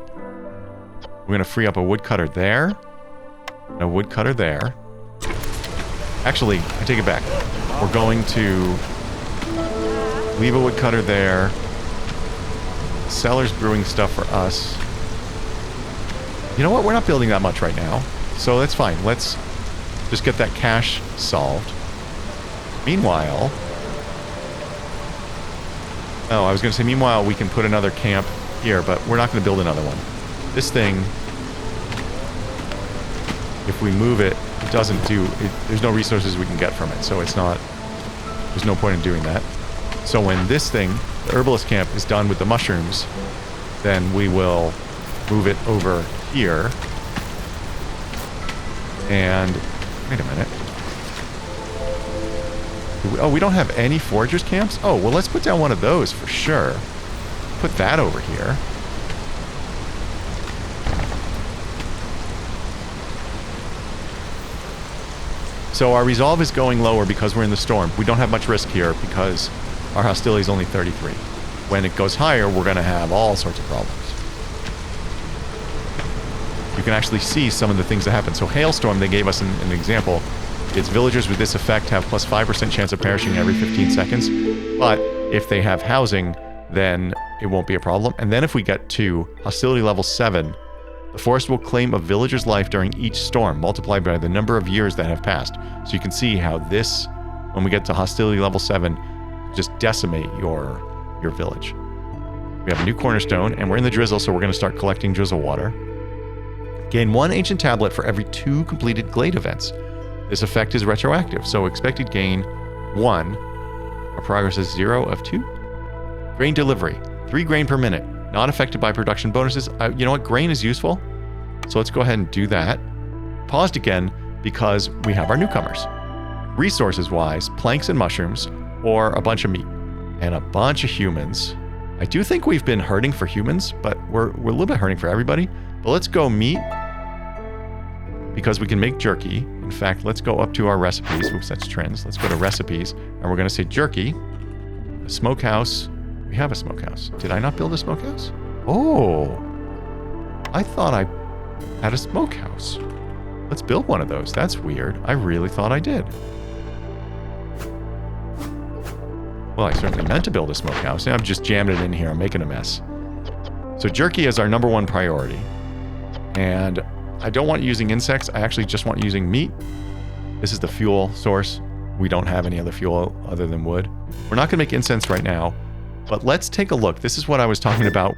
going to free up a woodcutter there. And a woodcutter there. Actually, I take it back. We're going to leave a woodcutter there. Cellar's brewing stuff for us. You know what? We're not building that much right now. So that's fine. Let's just get that cache solved. Meanwhile... Oh, I was going to say, meanwhile, we can put another camp here, but we're not going to build another one. This thing, if we move it, it doesn't do... there's no resources we can get from it, so it's not... There's no point in doing that. So when this thing, the herbalist camp, is done with the mushrooms, then we will move it over here. And... Wait a minute. Oh, we don't have any foragers camps? Oh, well, let's put down one of those for sure. Put that over here. So our resolve is going lower because we're in the storm. We don't have much risk here because our hostility is only 33. When it goes higher, we're going to have all sorts of problems. You can actually see some of the things that happen. So hailstorm, they gave us an example. It's villagers with this effect have plus 5% chance of perishing every 15 seconds. But if they have housing, then it won't be a problem. And then if we get to hostility level 7, the forest will claim a villager's life during each storm, multiplied by the number of years that have passed. So you can see how this, when we get to hostility level 7, just decimate your village. We have a new cornerstone, and we're in the drizzle, so we're going to start collecting drizzle water. Gain 1 ancient tablet for every 2 completed glade events. This effect is retroactive, so expected gain 1. Our progress is 0 of 2. Grain delivery, 3 grain per minute. Not affected by production bonuses. You know what? Grain is useful. So let's go ahead and do that. Paused again because we have our newcomers. Resources-wise, planks and mushrooms, or a bunch of meat. And a bunch of humans. I do think we've been hurting for humans, but we're a little bit hurting for everybody. But let's go meat because we can make jerky. In fact, let's go up to our recipes. Oops, that's trends. Let's go to recipes, and we're going to say jerky, a smokehouse. We have a smokehouse. Did I not build a smokehouse? Oh, I thought I had a smokehouse. Let's build one of those. That's weird. I really thought I did. Well, I certainly meant to build a smokehouse. Now I've just jammed it in here. I'm making a mess. So jerky is our #1 priority. And I don't want using insects. I actually just want using meat. This is the fuel source. We don't have any other fuel other than wood. We're not going to make incense right now. But let's take a look. This is what I was talking about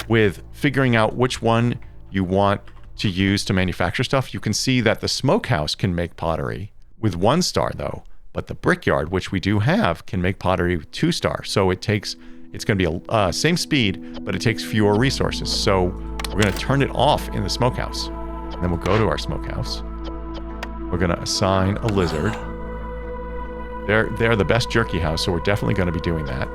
with figuring out which one you want to use to manufacture stuff. You can see that the smokehouse can make pottery with 1 star, though. But the brickyard, which we do have, can make pottery 2-star. So it's going to be a same speed, but it takes fewer resources. So we're going to turn it off in the smokehouse. And then we'll go to our smokehouse. We're going to assign a lizard. They're the best jerky house, so we're definitely going to be doing that.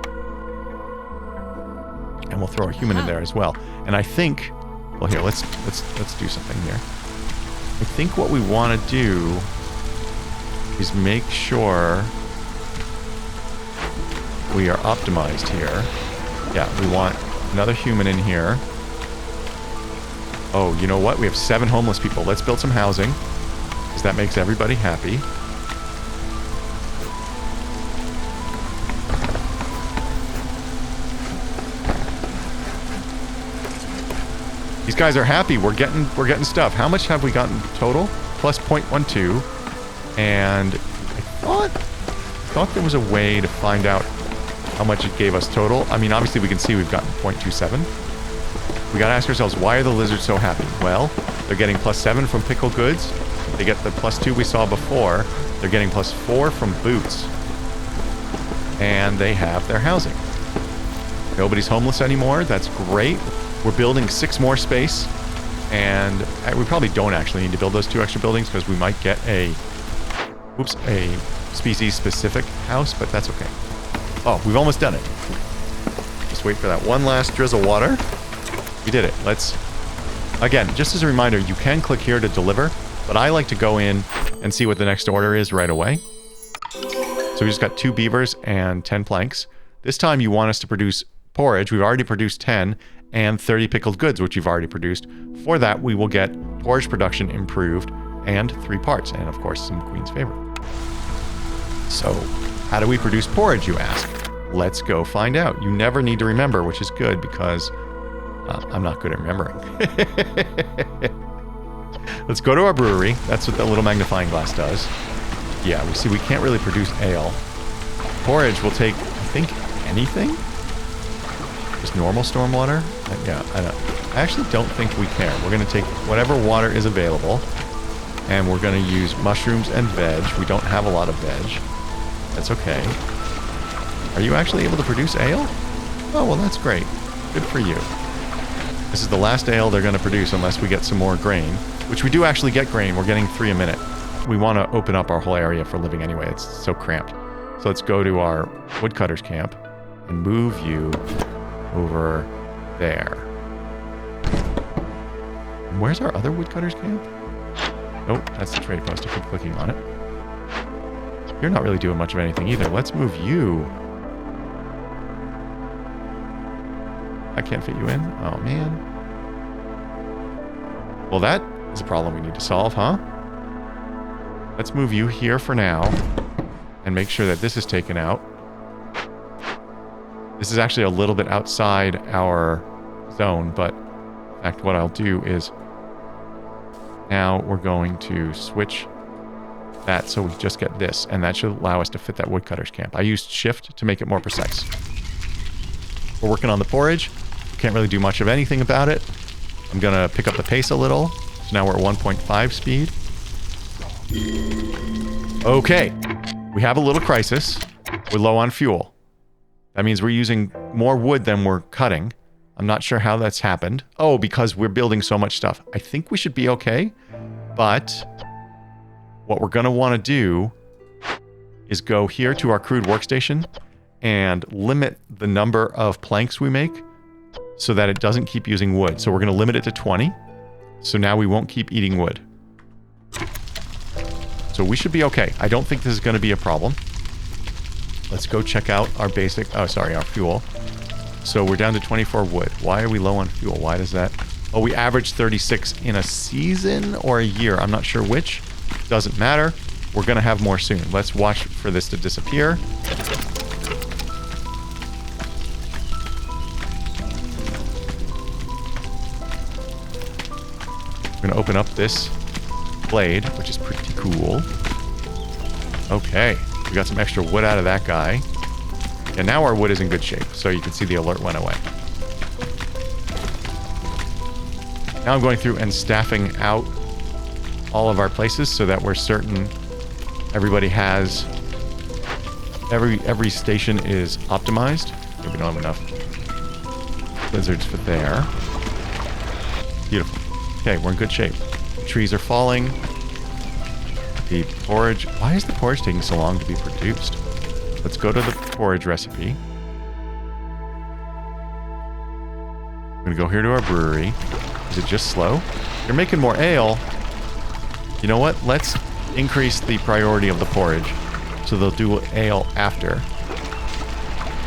And we'll throw a human in there as well. And I think, well, here, let's do something here. I think what we want to do is make sure we are optimized here. Yeah, we want another human in here. Oh, you know what? We have 7 homeless people. Let's build some housing, because that makes everybody happy. These guys are happy. We're getting stuff. How much have we gotten total? Plus 0.12. And I thought there was a way to find out how much it gave us total. I mean, obviously we can see we've gotten 0.27. We gotta ask ourselves, why are the lizards so happy? Well, they're getting plus 7 from pickled goods. They get the plus 2 we saw before. They're getting plus 4 from boots. And they have their housing. Nobody's homeless anymore. That's great. We're building 6 more space. And we probably don't actually need to build those 2 extra buildings because we might get a species-specific house, but that's okay. Oh, we've almost done it. Just wait for that one last drizzle water. We did it. Again, just as a reminder, you can click here to deliver, but I like to go in and see what the next order is right away. So we just got 2 beavers and 10 planks. This time you want us to produce porridge. We've already produced 10 and 30 pickled goods, which you've already produced. For that, we will get porridge production improved and 3 parts, and of course, some Queen's favorite. So, how do we produce porridge, you ask? Let's go find out. You never need to remember, which is good because I'm not good at remembering. Let's go to our brewery. That's what the little magnifying glass does. Yeah, we can't really produce ale. Porridge will take, I think, anything? Just normal stormwater? Yeah, I actually don't think we can. We're going to take whatever water is available, and we're going to use mushrooms and veg. We don't have a lot of veg. That's okay. Are you actually able to produce ale? Oh, well, that's great. Good for you. This is the last ale they're going to produce unless we get some more grain, which we do actually get grain. We're getting 3 a minute. We want to open up our whole area for living anyway. It's so cramped. So let's go to our woodcutters camp and move you over there. And where's our other woodcutters camp? Oh, that's the trade post. I keep clicking on it. You're not really doing much of anything either. Let's move you. I can't fit you in? Oh, man. Well, that is a problem we need to solve, huh? Let's move you here for now and make sure that this is taken out. This is actually a little bit outside our zone, but in fact, what I'll do is now we're going to switch that so we just get this, and that should allow us to fit that woodcutters camp. I used shift to make it more precise. We're working on the porridge. Can't really do much of anything about it. I'm gonna pick up the pace a little. So now we're at 1.5 speed. Okay, we have a little crisis. We're low on fuel. That means we're using more wood than we're cutting. I'm not sure how that's happened. Oh, because we're building so much stuff. I think we should be okay, but what we're gonna wanna do is go here to our crude workstation and limit the number of planks we make so that it doesn't keep using wood. So we're gonna limit it to 20. So now we won't keep eating wood. So we should be okay. I don't think this is gonna be a problem. Let's go check out our our fuel. So we're down to 24 wood. Why are we low on fuel? Why does that? Oh, we averaged 36 in a season or a year. I'm not sure which. Doesn't matter. We're going to have more soon. Let's watch for this to disappear. We're going to open up this blade, which is pretty cool. Okay. We got some extra wood out of that guy. And now our wood is in good shape, so you can see the alert went away. Now I'm going through and staffing out all of our places so that we're certain everybody has Every station is optimized. Okay, we don't have enough lizards for there. Beautiful. Okay, we're in good shape. The trees are falling. The porridge... Why is the porridge taking so long to be produced? Let's go to the porridge recipe. I'm going to go here to our brewery. Is it just slow? You're making more ale. You know what? Let's increase the priority of the porridge. So they'll do ale after.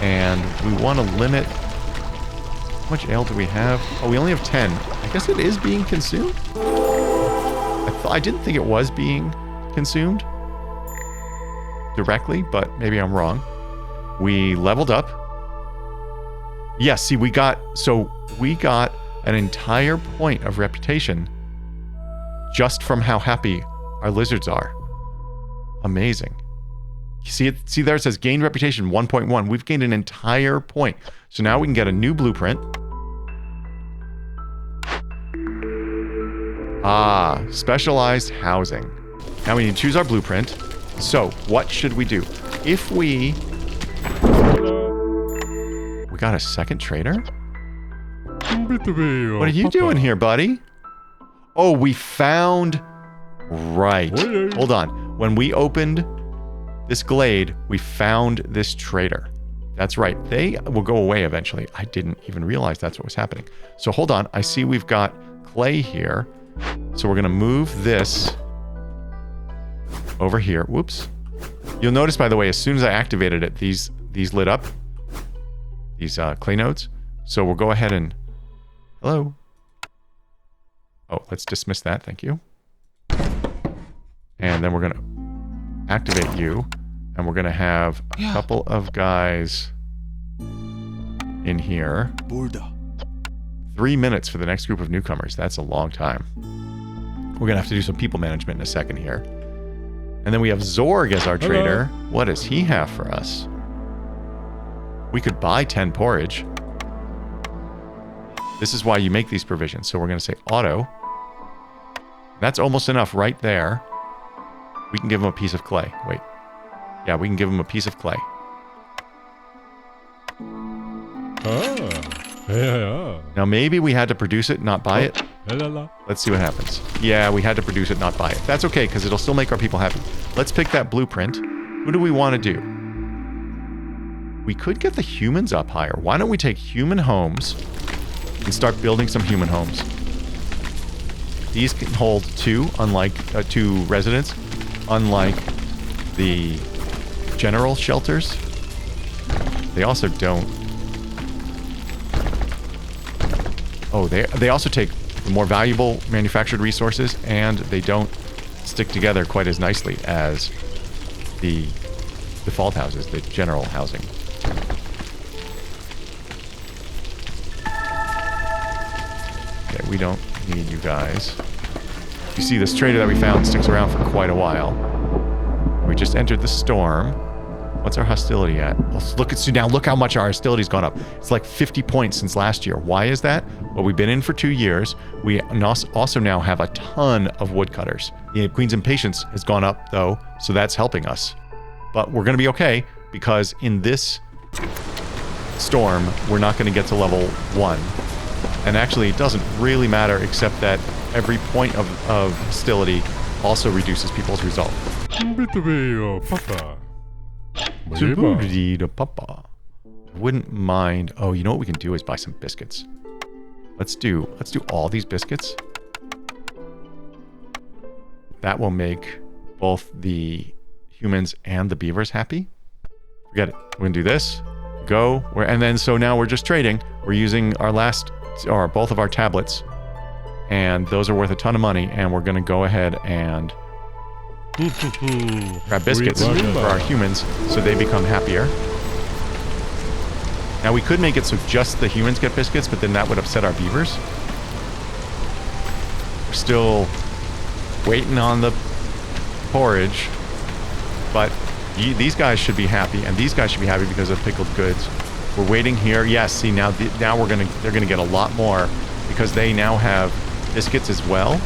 And we want to limit... How much ale do we have? Oh, we only have 10. I guess it is being consumed? I didn't think it was being consumed directly, but maybe I'm wrong. We leveled up. Yes, see, we got an entire point of reputation just from how happy our lizards are. Amazing. You see it? See there it says gained reputation 1.1. We've gained an entire point. So now we can get a new blueprint. Ah, specialized housing. Now we need to choose our blueprint. So, what should we do? If we got a second trader? What are you doing here, buddy? Oh, we found... Right. Hold on. When we opened this glade, we found this trader. That's right. They will go away eventually. I didn't even realize that's what was happening. So hold on. I see we've got clay here. So we're going to move this over here. Whoops. You'll notice, by the way, as soon as I activated it, these lit up. These clay nodes. So we'll go ahead and... Hello? Oh, let's dismiss that. Thank you. And then we're going to activate you. And we're going to have a couple of guys in here. 3 minutes for the next group of newcomers. That's a long time. We're going to have to do some people management in a second here. And then we have Zorg as our trader. What does he have for us? We could buy 10 porridge. This is why you make these provisions. So we're going to say auto. That's almost enough right there. We can give him a piece of clay. Wait. Yeah, we can give him a piece of clay. Now maybe we had to produce it, not buy it. Let's see what happens. Yeah, we had to produce it, not buy it. That's okay, because it'll still make our people happy. Let's pick that blueprint. Who do we want to do? We could get the humans up higher. Why don't we take human homes and start building some human homes? These can hold two residents, unlike the general shelters. They also don't. Oh, they also take the more valuable manufactured resources, and they don't stick together quite as nicely as the default houses, the general housing. Okay, we don't need you guys. You see, this trader that we found sticks around for quite a while. We just entered the storm. What's our hostility at? Let's look at now. Look how much our hostility's gone up. It's like 50 points since last year. Why is that? Well, we've been in for 2 years. We also now have a ton of woodcutters. The Queen's Impatience has gone up, though, so that's helping us. But we're going to be okay, because in this storm, we're not going to get to level 1. And actually, it doesn't really matter, except that every point of hostility also reduces people's resolve. Papa. Wouldn't mind. Oh, you know what we can do is buy some biscuits. Let's do all these biscuits. That will make both the humans and the beavers happy. Forget it. We're gonna do this. Go. And then so now we're just trading. We're using our both of our tablets, and those are worth a ton of money. And we're gonna go ahead and grab biscuits for our humans so they become happier. Now we could make it so just the humans get biscuits, but then that would upset our beavers. We're still waiting on the porridge, but these guys should be happy, and these guys should be happy because of pickled goods. We're waiting here. Yes, see, now they're gonna get a lot more because they now have biscuits as well.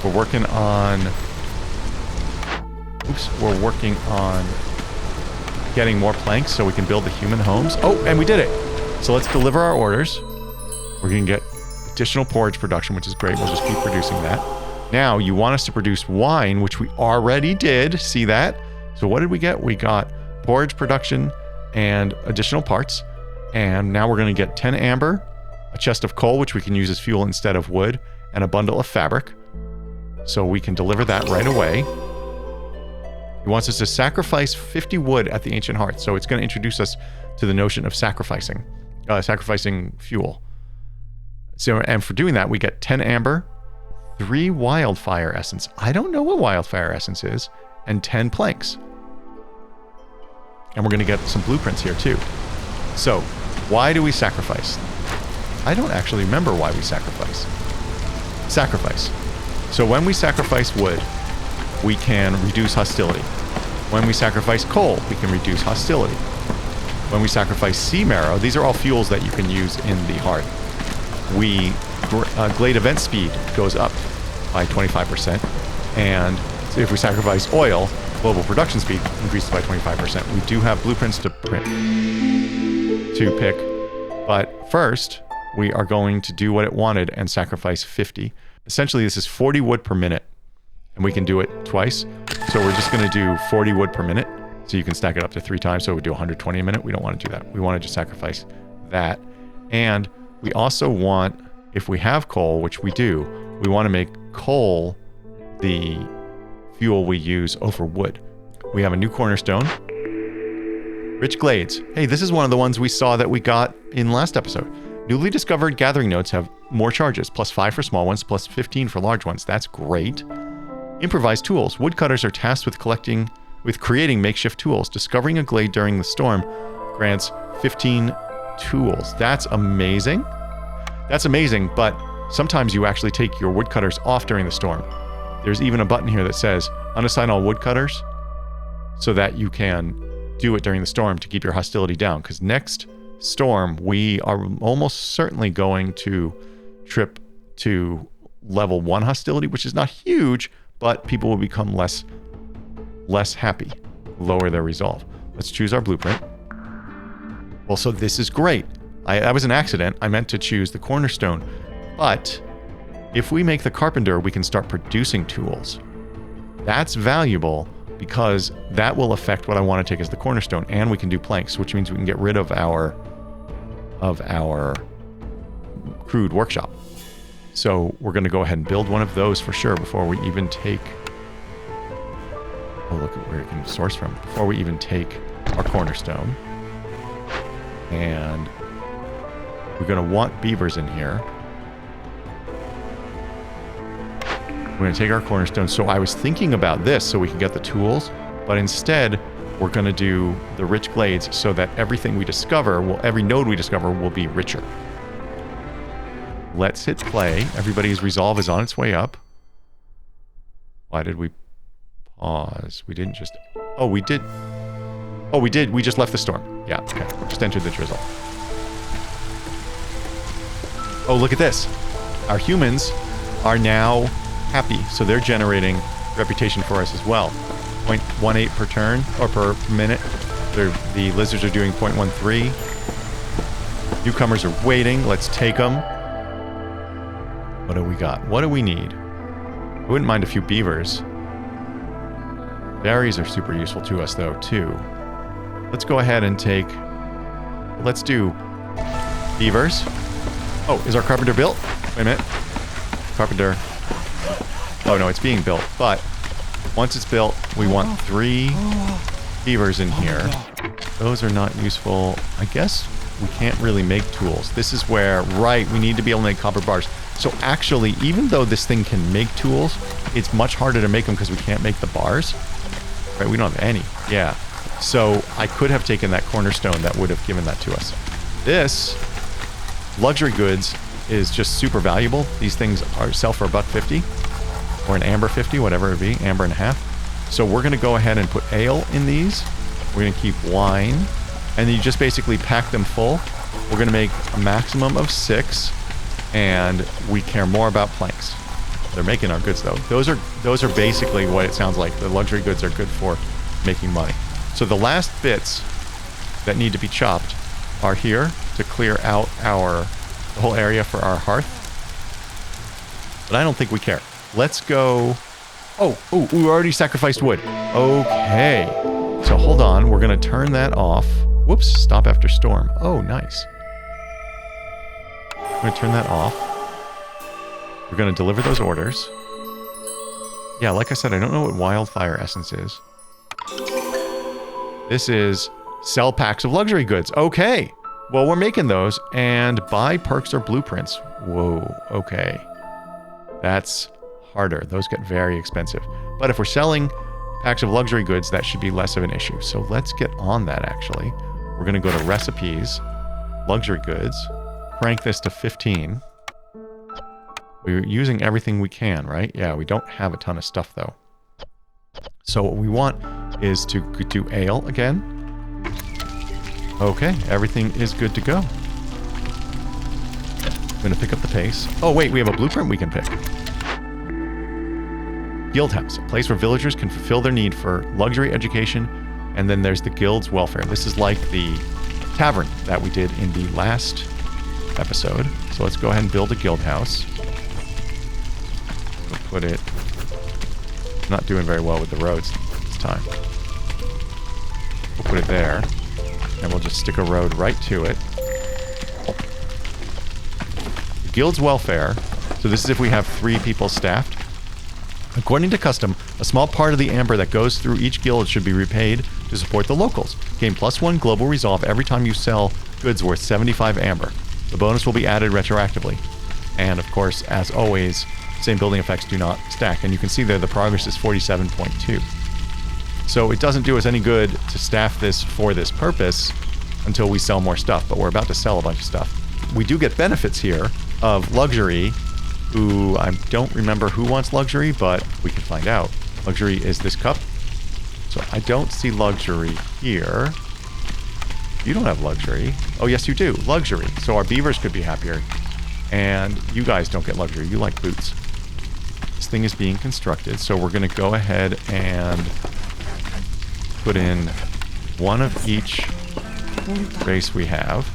We're working on getting more planks so we can build the human homes. Oh, and we did it. So let's deliver our orders. We're going to get additional porridge production, which is great. We'll just keep producing that. Now, you want us to produce wine, which we already did. See that? So what did we get? We got porridge production and additional parts. And now we're going to get 10 amber, a chest of coal, which we can use as fuel instead of wood, and a bundle of fabric. So we can deliver that right away. He wants us to sacrifice 50 wood at the Ancient Hearth. So it's going to introduce us to the notion of sacrificing fuel. So, and for doing that, we get 10 amber, 3 wildfire essence. I don't know what wildfire essence is, and 10 planks. And we're going to get some blueprints here too. So, why do we sacrifice? I don't actually remember why we sacrifice. Sacrifice. So when we sacrifice wood, we can reduce hostility. When we sacrifice coal, we can reduce hostility. When we sacrifice sea marrow, these are all fuels that you can use in the hearth. Glade event speed goes up by 25%. And if we sacrifice oil, global production speed increases by 25%. We do have blueprints to pick. But first, we are going to do what it wanted and sacrifice 50. Essentially, this is 40 wood per minute. And we can do it twice. So we're just going to do 40 wood per minute. So you can stack it up to 3 times. So we do 120 a minute. We don't want to do that. We want to just sacrifice that. And we also want, if we have coal, which we do, we want to make coal the fuel we use over wood. We have a new cornerstone. Rich glades. Hey, this is one of the ones we saw that we got in last episode. Newly discovered gathering nodes have more charges, plus 5 for small ones, plus 15 for large ones. That's great. Improvised tools. Woodcutters are tasked with creating makeshift tools. Discovering a glade during the storm grants 15 tools. That's amazing. That's amazing, but sometimes you actually take your woodcutters off during the storm. There's even a button here that says unassign all woodcutters so that you can do it during the storm to keep your hostility down. Because next storm, we are almost certainly going to trip to level 1 hostility, which is not huge, but people will become less happy, lower their resolve. Let's choose our blueprint. Well, so this is great. That was an accident. I meant to choose the cornerstone. But if we make the carpenter, we can start producing tools. That's valuable because that will affect what I want to take as the cornerstone. And we can do planks, which means we can get rid of our crude workshop. So we're going to go ahead and build one of those for sure before we even take... Oh, look at where it can source from. Before we even take our cornerstone. And we're going to want beavers in here. We're going to take our cornerstone. So I was thinking about this so we can get the tools, but instead we're going to do the rich glades so that everything we discover, every node we discover will be richer. Let's hit play. Everybody's resolve is on its way up. Why did we pause? We didn't just... Oh, we did. Oh, we did. We just left the storm. Yeah, okay. Just entered the drizzle. Oh, look at this. Our humans are now happy, so they're generating reputation for us as well. 0.18 per turn, or per minute. The lizards are doing 0.13. Newcomers are waiting. Let's take them. What do we got? What do we need? I wouldn't mind a few beavers. Berries are super useful to us, though, too. Let's go ahead and take... Let's do beavers. Oh, is our carpenter built? Wait a minute. Carpenter. Oh, no, it's being built. But once it's built, we want 3 beavers in here. Those are not useful. I guess we can't really make tools. This is where, right, we need to be able to make copper bars. So actually, even though this thing can make tools, it's much harder to make them because we can't make the bars. Right, we don't have any. Yeah. So I could have taken that cornerstone that would have given that to us. This luxury goods is just super valuable. These things are sell for $1.50 or an amber 50, whatever it be, amber and a half. So we're going to go ahead and put ale in these. We're going to keep wine, and then you just basically pack them full. We're going to make a maximum of 6, and we care more about planks. They're making our goods though. Those are basically what it sounds like. The luxury goods are good for making money. So the last bits that need to be chopped are here to clear out the whole area for our hearth. But I don't think we care. Let's go... Oh, we already sacrificed wood. Okay. So hold on. We're going to turn that off. Whoops. Stop after storm. Oh, nice. I'm going to turn that off. We're going to deliver those orders. Yeah, like I said, I don't know what wildfire essence is. This is sell packs of luxury goods. Okay. Well, we're making those. And buy perks or blueprints. Whoa. Okay. That's harder. Those get very expensive. But if we're selling packs of luxury goods, that should be less of an issue. So let's get on that, actually. We're going to go to recipes, luxury goods, crank this to 15. We're using everything we can, right? Yeah, we don't have a ton of stuff, though. So what we want is to do ale again. Okay, everything is good to go. I'm going to pick up the pace. Oh, wait, we have a blueprint we can pick. Guild House, a place where villagers can fulfill their need for luxury education. And then there's the guild's welfare. This is like the tavern that we did in the last episode. So let's go ahead and build a guild house. We'll put it... Not doing very well with the roads this time. We'll put it there. And we'll just stick a road right to it. The guild's welfare. So this is if we have 3 people staffed. According to custom, a small part of the amber that goes through each guild should be repaid to support the locals. Gain +1 global resolve every time you sell goods worth 75 amber. The bonus will be added retroactively. And of course, as always, same building effects do not stack. And you can see there the progress is 47.2. So it doesn't do us any good to staff this for this purpose until we sell more stuff. But we're about to sell a bunch of stuff. We do get benefits here of luxury. Ooh, I don't remember who wants luxury, but we can find out. Luxury is this cup. So I don't see luxury here. You don't have luxury. Oh, yes, you do. Luxury. So our beavers could be happier. And you guys don't get luxury. You like boots. This thing is being constructed. So we're going to go ahead and put in one of each race we have.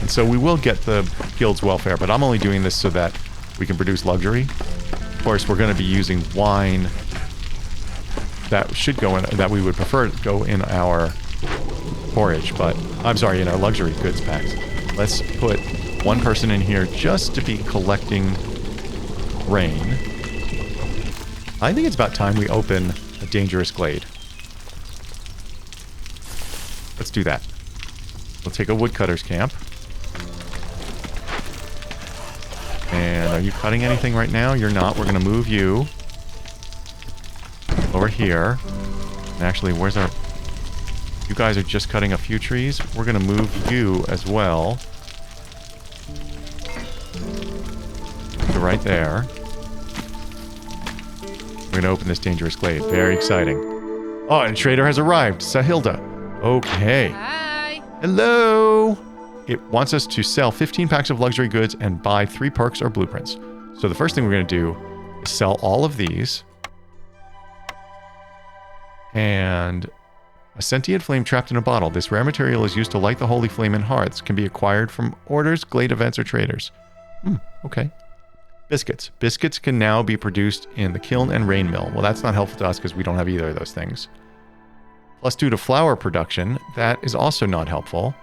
And so we will get the guild's welfare, but I'm only doing this so that we can produce luxury. Of course, we're going to be using wine that should go in, that we would prefer to go in our porridge, but I'm sorry, in our luxury goods packs. Let's put one person in here just to be collecting grain. I think it's about time we open a dangerous glade. Let's do that. We'll take a woodcutter's camp. And are you cutting anything right now? You're not. We're going to move you over here. And actually, where's our... You guys are just cutting a few trees. We're going to move you as well. To right there. We're going to open this dangerous glade. Very exciting. Oh, and a trader has arrived. Sahilda. Okay. Hi. Hello. It wants us to sell 15 packs of luxury goods and buy 3 perks or blueprints. So the first thing we're going to do is sell all of these. And a sentient flame trapped in a bottle. This rare material is used to light the holy flame in hearths. Can be acquired from orders, glade events, or traders. Okay. Biscuits. Biscuits can now be produced in the kiln and rain mill. Well, that's not helpful to us because we don't have either of those things. +2 to flour production. That is also not helpful.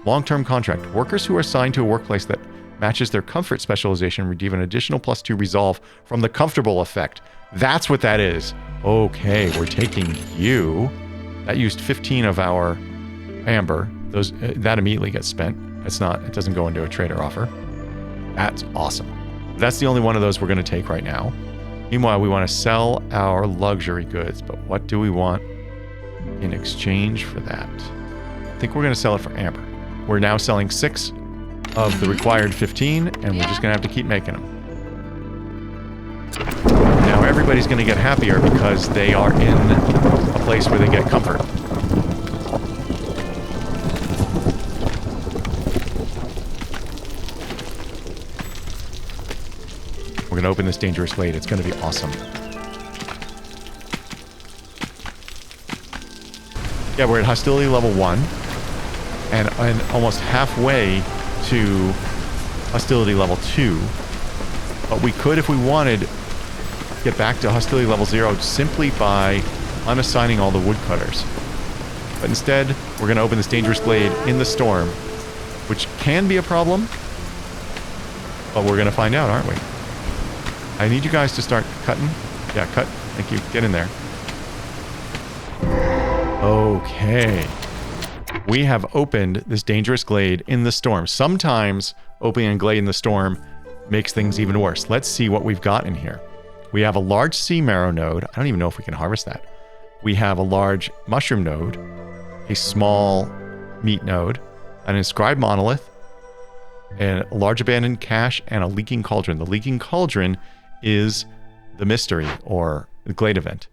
Long-term contract. Workers who are assigned to a workplace that matches their comfort specialization receive an additional +2 resolve from the comfortable effect. That's what that is. Okay, we're taking you. That used 15 of our amber. Those that immediately gets spent. It doesn't go into a trader offer. That's awesome. That's the only one of those we're going to take right now. Meanwhile, we want to sell our luxury goods, but what do we want in exchange for that? I think we're going to sell it for amber. We're now selling 6 of the required 15, and we're just going to have to keep making them. Now everybody's going to get happier because they are in a place where they get comfort. We're going to open this dangerous glade. It's going to be awesome. Yeah, we're at hostility level 1. And almost halfway to hostility level 2. But we could, if we wanted, get back to hostility level 0 simply by unassigning all the woodcutters. But instead, we're going to open this dangerous glade in the storm, which can be a problem. But we're going to find out, aren't we? I need you guys to start cutting. Yeah, cut. Thank you. Get in there. Okay. We have opened this dangerous glade in the storm. Sometimes opening a glade in the storm makes things even worse. Let's see what we've got in here. We have a large sea marrow node. I don't even know if we can harvest that. We have a large mushroom node, a small meat node, an inscribed monolith, and a large abandoned cache, and a leaking cauldron. The leaking cauldron is the mystery or the glade event.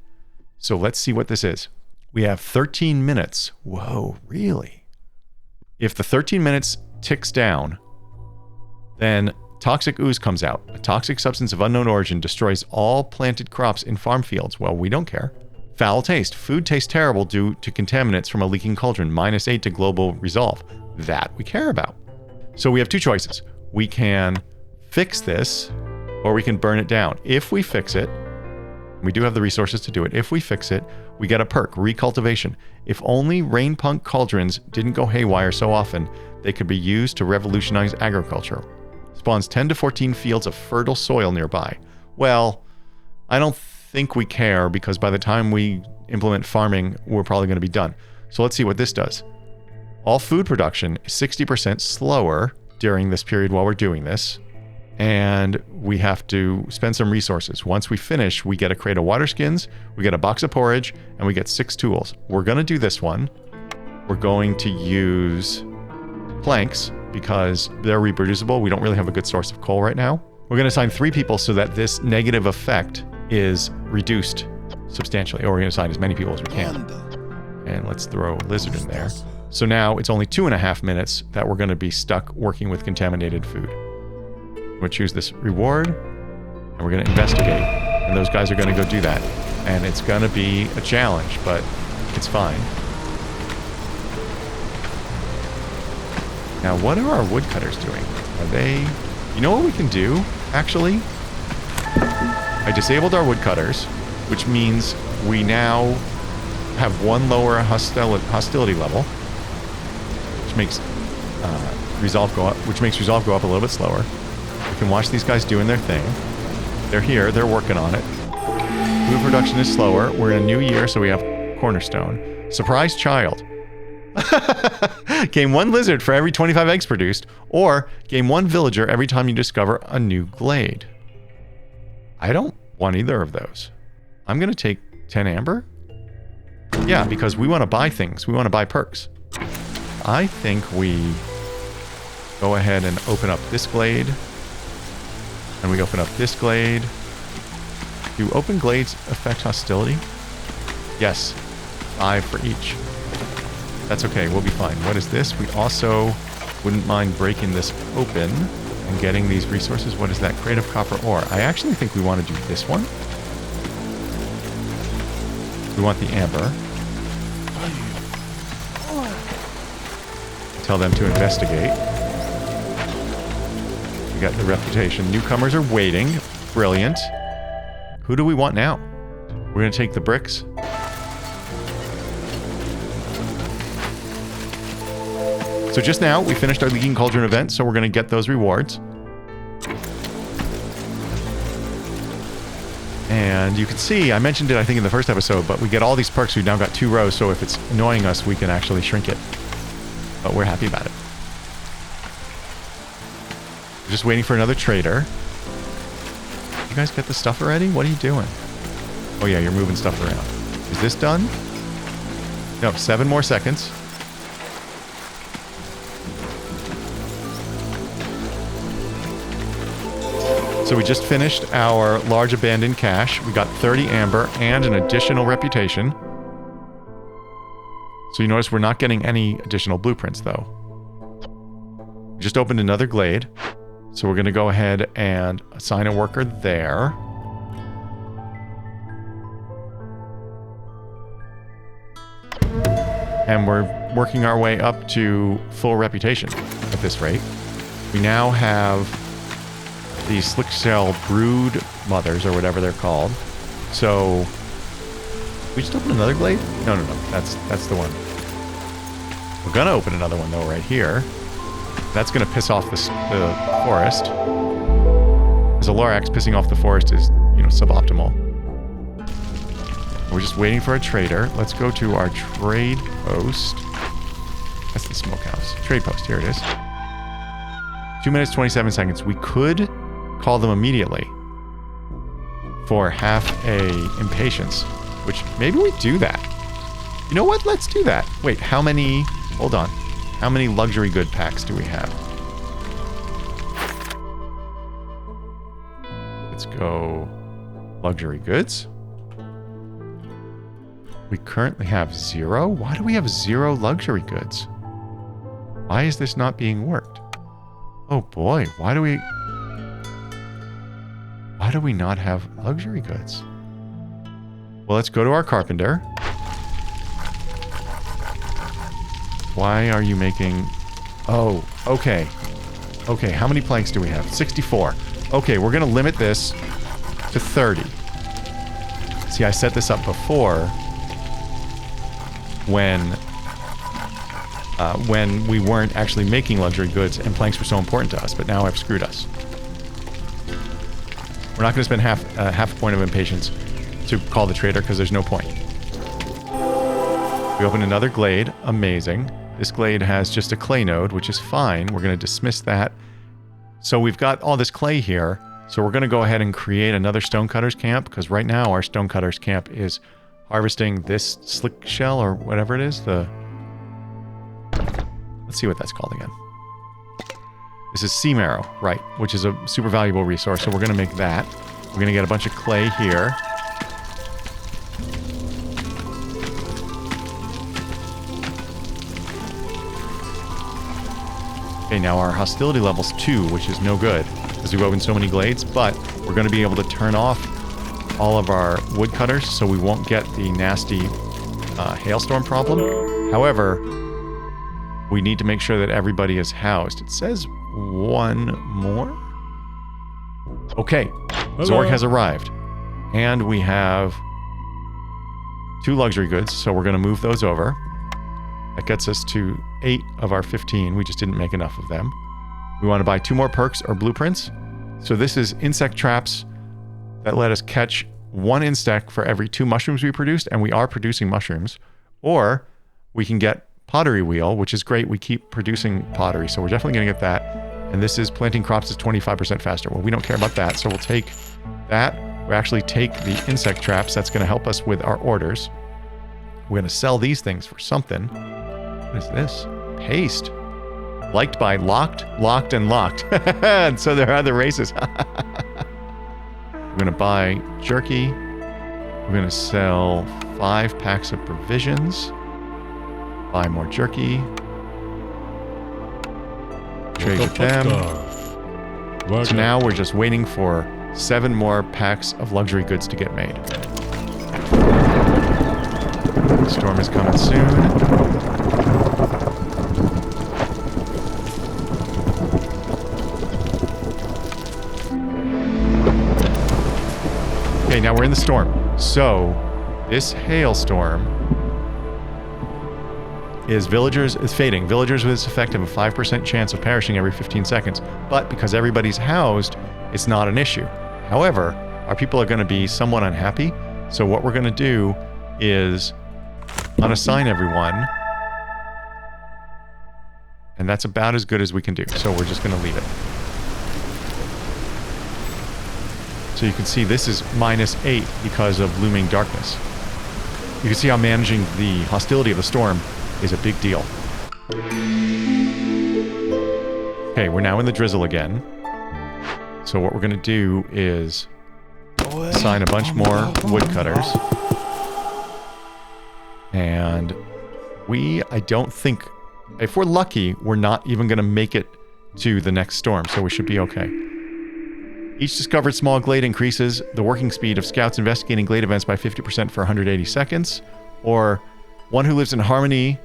So let's see what this is. We have 13 minutes. Whoa, really? If the 13 minutes ticks down, then toxic ooze comes out. A toxic substance of unknown origin destroys all planted crops in farm fields. Well, we don't care. Foul taste. Food tastes terrible due to contaminants from a leaking cauldron. -8 to global resolve. That we care about. So we have two choices. We can fix this, or we can burn it down. If we fix it, we do have the resources to do it. If we fix it, we get a perk, recultivation. If only rain punk cauldrons didn't go haywire so often, they could be used to revolutionize agriculture. Spawns 10 to 14 fields of fertile soil nearby. Well, I don't think we care, because by the time we implement farming, we're probably going to be done. So let's see what this does. All food production is 60% slower during this period while we're doing this. And we have to spend some resources. Once we finish, we get a crate of water skins, we get a box of porridge, and we get 6 tools. We're going to do this one. We're going to use planks because they're reproducible. We don't really have a good source of coal right now. We're going to assign 3 people so that this negative effect is reduced substantially, or we're going to assign as many people as we can. And let's throw a lizard in there. So now it's only 2.5 minutes that we're going to be stuck working with contaminated food. We're going to choose this reward, and we're going to investigate. And those guys are going to go do that. And it's going to be a challenge, but it's fine. Now, what are our woodcutters doing? Are they... You know what we can do, actually? I disabled our woodcutters, which means we now have 1 lower hostility level, which makes resolve go up, a little bit slower. We can watch these guys doing their thing. They're here, they're working on it. Food production is slower. We're in a new year, so we have cornerstone. Surprise child. Gain 1 lizard for every 25 eggs produced, or gain 1 villager every time you discover a new glade. I don't want either of those. I'm going to take 10 amber. Yeah, because we want to buy things. We want to buy perks. I think we go ahead and open up this glade. And we open up this glade. Do open glades affect hostility? Yes. 5 for each. That's okay. We'll be fine. What is this? We also wouldn't mind breaking this open and getting these resources. What is that? Crate of copper ore. I actually think we want to do this one. We want the amber. Tell them to investigate. We got the reputation. Newcomers are waiting. Brilliant. Who do we want now? We're going to take the bricks. So just now, we finished our Leaking Cauldron event, so we're going to get those rewards. And you can see, I mentioned it, I think, in the first episode, but we get all these perks. We've now got 2 rows, so if it's annoying us, we can actually shrink it. But we're happy about it. We're just waiting for another trader. You guys get the stuff already? What are you doing? Oh yeah, you're moving stuff around. Is this done? No, 7 more seconds. So we just finished our large abandoned cache. We got 30 amber and an additional reputation. So you notice we're not getting any additional blueprints, though. We just opened another glade. So we're going to go ahead and assign a worker there. And we're working our way up to full reputation at this rate. We now have these slick shell brood mothers, or whatever they're called. So, we just open another glade? No. That's the one. We're gonna open another one though right here. That's gonna piss off the forest. As a Lorax, pissing off the forest is, suboptimal. We're just waiting for a trader. Let's go to our trade post. That's the smokehouse. Trade post, here it is. 2 minutes, 27 seconds. We could call them immediately for half a impatience, which maybe we do that. You know what? Let's do that. Wait, how many... Hold on. How many luxury good packs do we have? Let's go luxury goods. We currently have 0. Why do we have 0 luxury goods? Why is this not being worked? Oh boy, why do we not have luxury goods? Well, let's go to our carpenter. Why are you making... Oh, okay. Okay, how many planks do we have? 64. Okay, we're going to limit this to 30. See, I set this up before when we weren't actually making luxury goods and planks were so important to us, but now I've screwed us. We're not going to spend half a point of impatience to call the trader because there's no point. We open another glade. Amazing. This glade has just a clay node, which is fine. We're going to dismiss that. So we've got all this clay here. So we're going to go ahead and create another stonecutters camp, because right now our stonecutters camp is harvesting this slick shell or whatever it is. Let's see what that's called again. This is sea marrow, right, which is a super valuable resource. So we're going to make that. We're going to get a bunch of clay here. Okay, now our hostility level's 2, which is no good because we've opened so many glades, but we're going to be able to turn off all of our woodcutters so we won't get the nasty hailstorm problem. However, we need to make sure that everybody is housed. It says 1 more. Okay, Zorg has arrived. And we have 2 luxury goods, so we're going to move those over. That gets us to 8 of our 15. We just didn't make enough of them. We want to buy 2 more perks or blueprints. So this is insect traps that let us catch 1 insect for every 2 mushrooms we produced, and we are producing mushrooms. Or we can get pottery wheel, which is great. We keep producing pottery, so we're definitely going to get that. And this is planting crops is 25% faster. Well, we don't care about that, so we'll take that. We'll actually take the insect traps. That's going to help us with our orders. We're going to sell these things for something. What is this? Paste. Liked by locked, locked, and locked. And so there are other races. We're going to buy jerky. We're going to sell 5 packs of provisions. Buy more jerky. Trade with them. So now we're just waiting for 7 more packs of luxury goods to get made. Storm is coming soon. Okay, now we're in the storm. So, this hailstorm is fading. Villagers with this effect have a 5% chance of perishing every 15 seconds. But because everybody's housed, it's not an issue. However, our people are going to be somewhat unhappy. So what we're going to do is unassign everyone. And that's about as good as we can do. So we're just going to leave it. So you can see this is -8 because of looming darkness. You can see how managing the hostility of the storm is a big deal. Okay, we're now in the drizzle again. So what we're going to do is assign a bunch more woodcutters. And I don't think, if we're lucky, we're not even going to make it to the next storm, so we should be okay. Each discovered small glade increases the working speed of scouts investigating glade events by 50% for 180 seconds. Or one who lives in harmony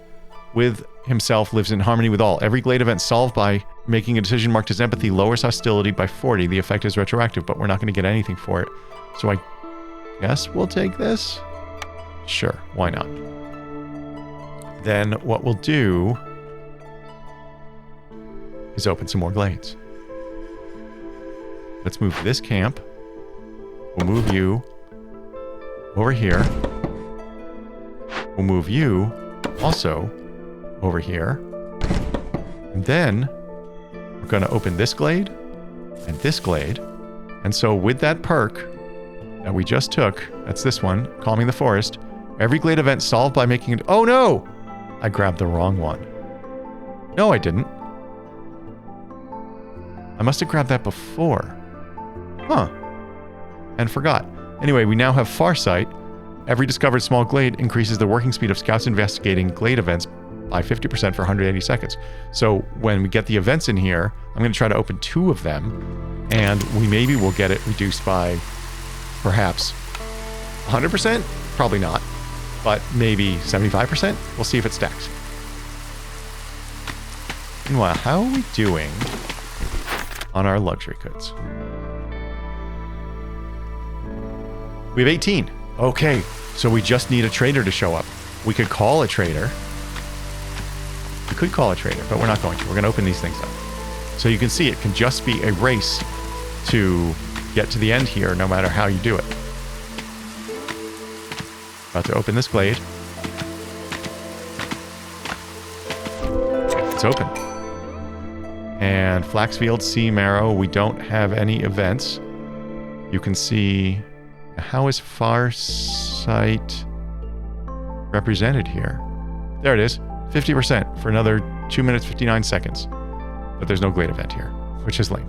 with himself lives in harmony with all. Every glade event solved by making a decision marked as empathy lowers hostility by 40. The effect is retroactive, but we're not going to get anything for it. So I guess we'll take this. Sure, why not? Then what we'll do is open some more glades. Let's move this camp. We'll move you over here. We'll move you also over here. And then we're going to open this glade and this glade. And so with that perk that we just took, that's this one, Calming the Forest, every glade event solved by making it... Oh no! I grabbed the wrong one. No, I didn't. I must have grabbed that before. Huh. And forgot. Anyway, we now have Farsight. Every discovered small glade increases the working speed of scouts investigating glade events by 50% for 180 seconds. So when we get the events in here, I'm going to try to open 2 of them, and we maybe will get it reduced by perhaps 100%? Probably not. But maybe 75%? We'll see if it stacks. Meanwhile, how are we doing on our luxury goods? We have 18. Okay, so we just need a trader to show up. We could call a trader. We could call a trader, but we're not going to. We're going to open these things up. So you can see it can just be a race to get to the end here, no matter how you do it. About to open this glade. It's open. And Flaxfield, Sea Marrow, we don't have any events. You can see... How is Farsight represented here? There it is. 50% for another 2 minutes, 59 seconds. But there's no glade event here, which is lame.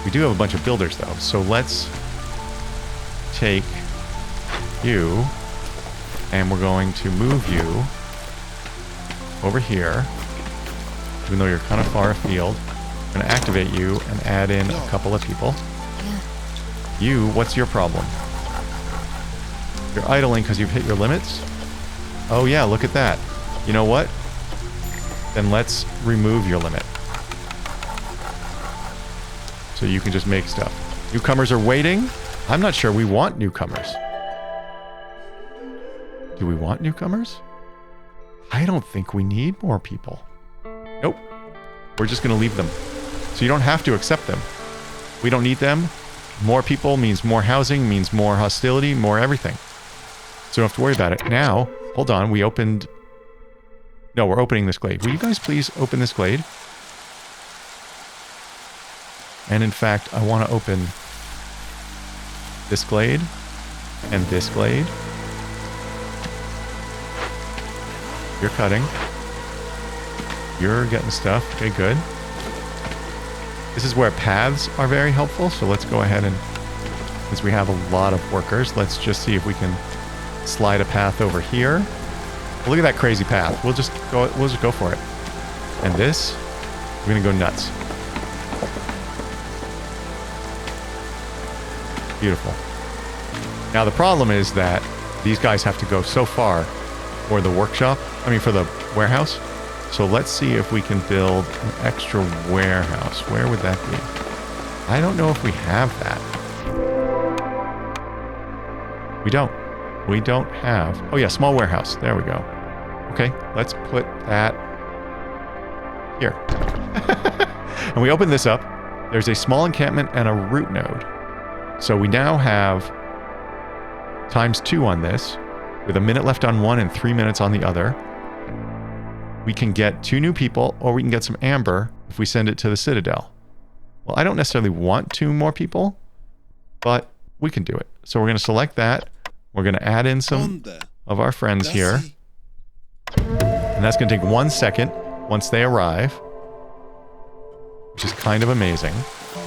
We do have a bunch of builders, though. So let's take you, and we're going to move you over here. Even though you're kind of far afield. I'm going to activate you and add in a couple of people. You, what's your problem? You're idling because you've hit your limits? Oh yeah, look at that. You know what? Then let's remove your limit. So you can just make stuff. Newcomers are waiting. I'm not sure we want newcomers. Do we want newcomers? I don't think we need more people. Nope. We're just going to leave them. So you don't have to accept them. We don't need them. More people means more housing, means more hostility, more everything. So you don't have to worry about it. Now, hold on, we opened... No, we're opening this glade. Will you guys please open this glade? And in fact, I want to open this glade and this glade. You're cutting. You're getting stuff. Okay, good. This is where paths are very helpful, so let's go ahead and, since we have a lot of workers, let's just see if we can slide a path over here. Look at that crazy path. We'll just go for it. And this, we're gonna go nuts. Beautiful. Now the problem is that these guys have to go so far for the workshop, for the warehouse. So let's see if we can build an extra warehouse. Where would that be? I don't know if we have that. We don't. We don't have... Oh yeah, small warehouse. There we go. Okay, let's put that here. And we open this up. There's a small encampment and a root node. So we now have ×2 on this, with a minute left on one and 3 minutes on the other. We can get 2 new people, or we can get some amber if we send it to the Citadel. Well, I don't necessarily want 2 more people, but we can do it. So we're going to select that. We're going to add in some of our friends here. And that's going to take 1 second once they arrive, which is kind of amazing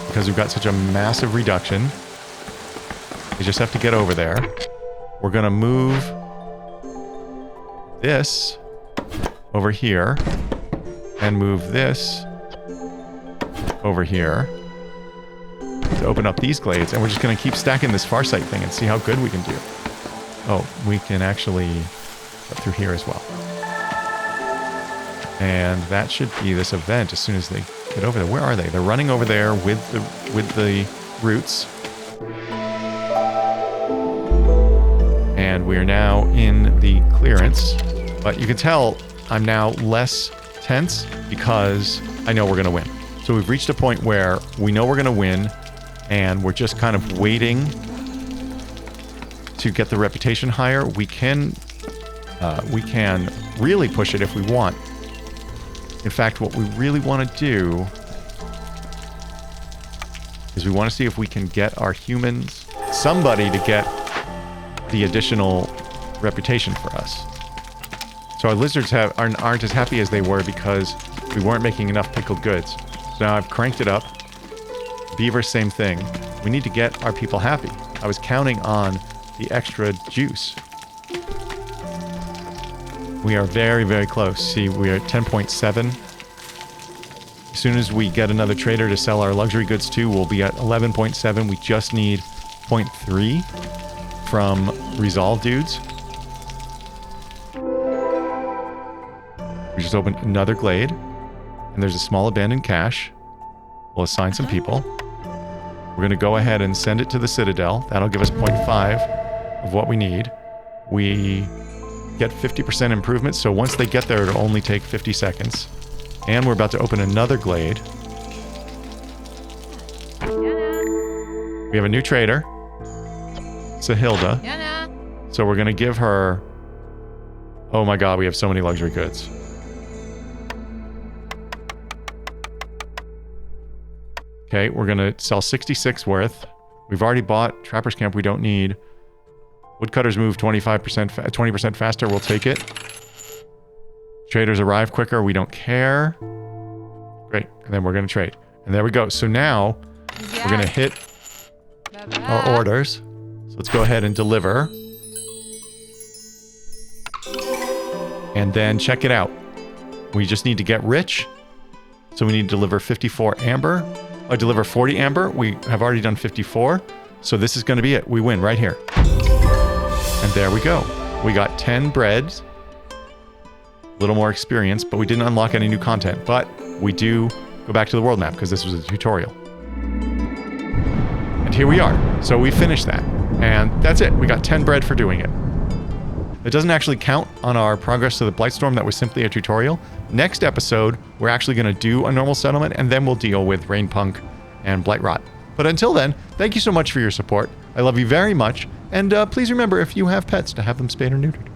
because we've got such a massive reduction. They just have to get over there. We're going to move this over here and move this over here to open up these glades, and we're just going to keep stacking this Farsight thing and see how good we can do. Oh, we can actually get through here as well. And that should be this event as soon as they get over there. Where are they? They're running over there with the roots. And we are now in the clearance. But you can tell I'm now less tense because I know we're going to win. So we've reached a point where we know we're going to win, and we're just kind of waiting to get the reputation higher. We can really push it if we want. In fact, what we really want to do is we want to see if we can get our humans, somebody to get the additional reputation for us. So our lizards aren't as happy as they were because we weren't making enough pickled goods. So now I've cranked it up. Beaver, same thing. We need to get our people happy. I was counting on the extra juice. We are very, very close. See, we are at 10.7. As soon as we get another trader to sell our luxury goods to, we'll be at 11.7. We just need 0.3 from Resolve dudes. We just opened another glade, and there's a small abandoned cache. We'll assign some people. We're going to go ahead and send it to the Citadel. That'll give us 0.5 of what we need. We get 50% improvement, so once they get there, it'll only take 50 seconds. And we're about to open another glade. We have a new trader, Sahilda. So we're going to give her... Oh my god, we have so many luxury goods. Okay, we're going to sell 66 worth. We've already bought Trapper's Camp we don't need. Woodcutters move 20% faster. We'll take it. Traders arrive quicker. We don't care. Great. And then we're going to trade. And there we go. So now we're going to hit our orders. So let's go ahead and deliver. And then check it out. We just need to get rich. So we need to deliver 54 amber. I deliver 40 amber. We have already done 54. So this is going to be it. We win right here. And there we go. We got 10 breads. A little more experience, but we didn't unlock any new content. But we do go back to the world map because this was a tutorial. And here we are. So we finished that. And that's it. We got 10 bread for doing it. It doesn't actually count on our progress to the Blightstorm. That was simply a tutorial. Next episode, we're actually going to do a normal settlement, and then we'll deal with Rainpunk and Blightrot. But until then, thank you so much for your support. I love you very much. And please remember, if you have pets, to have them spayed or neutered.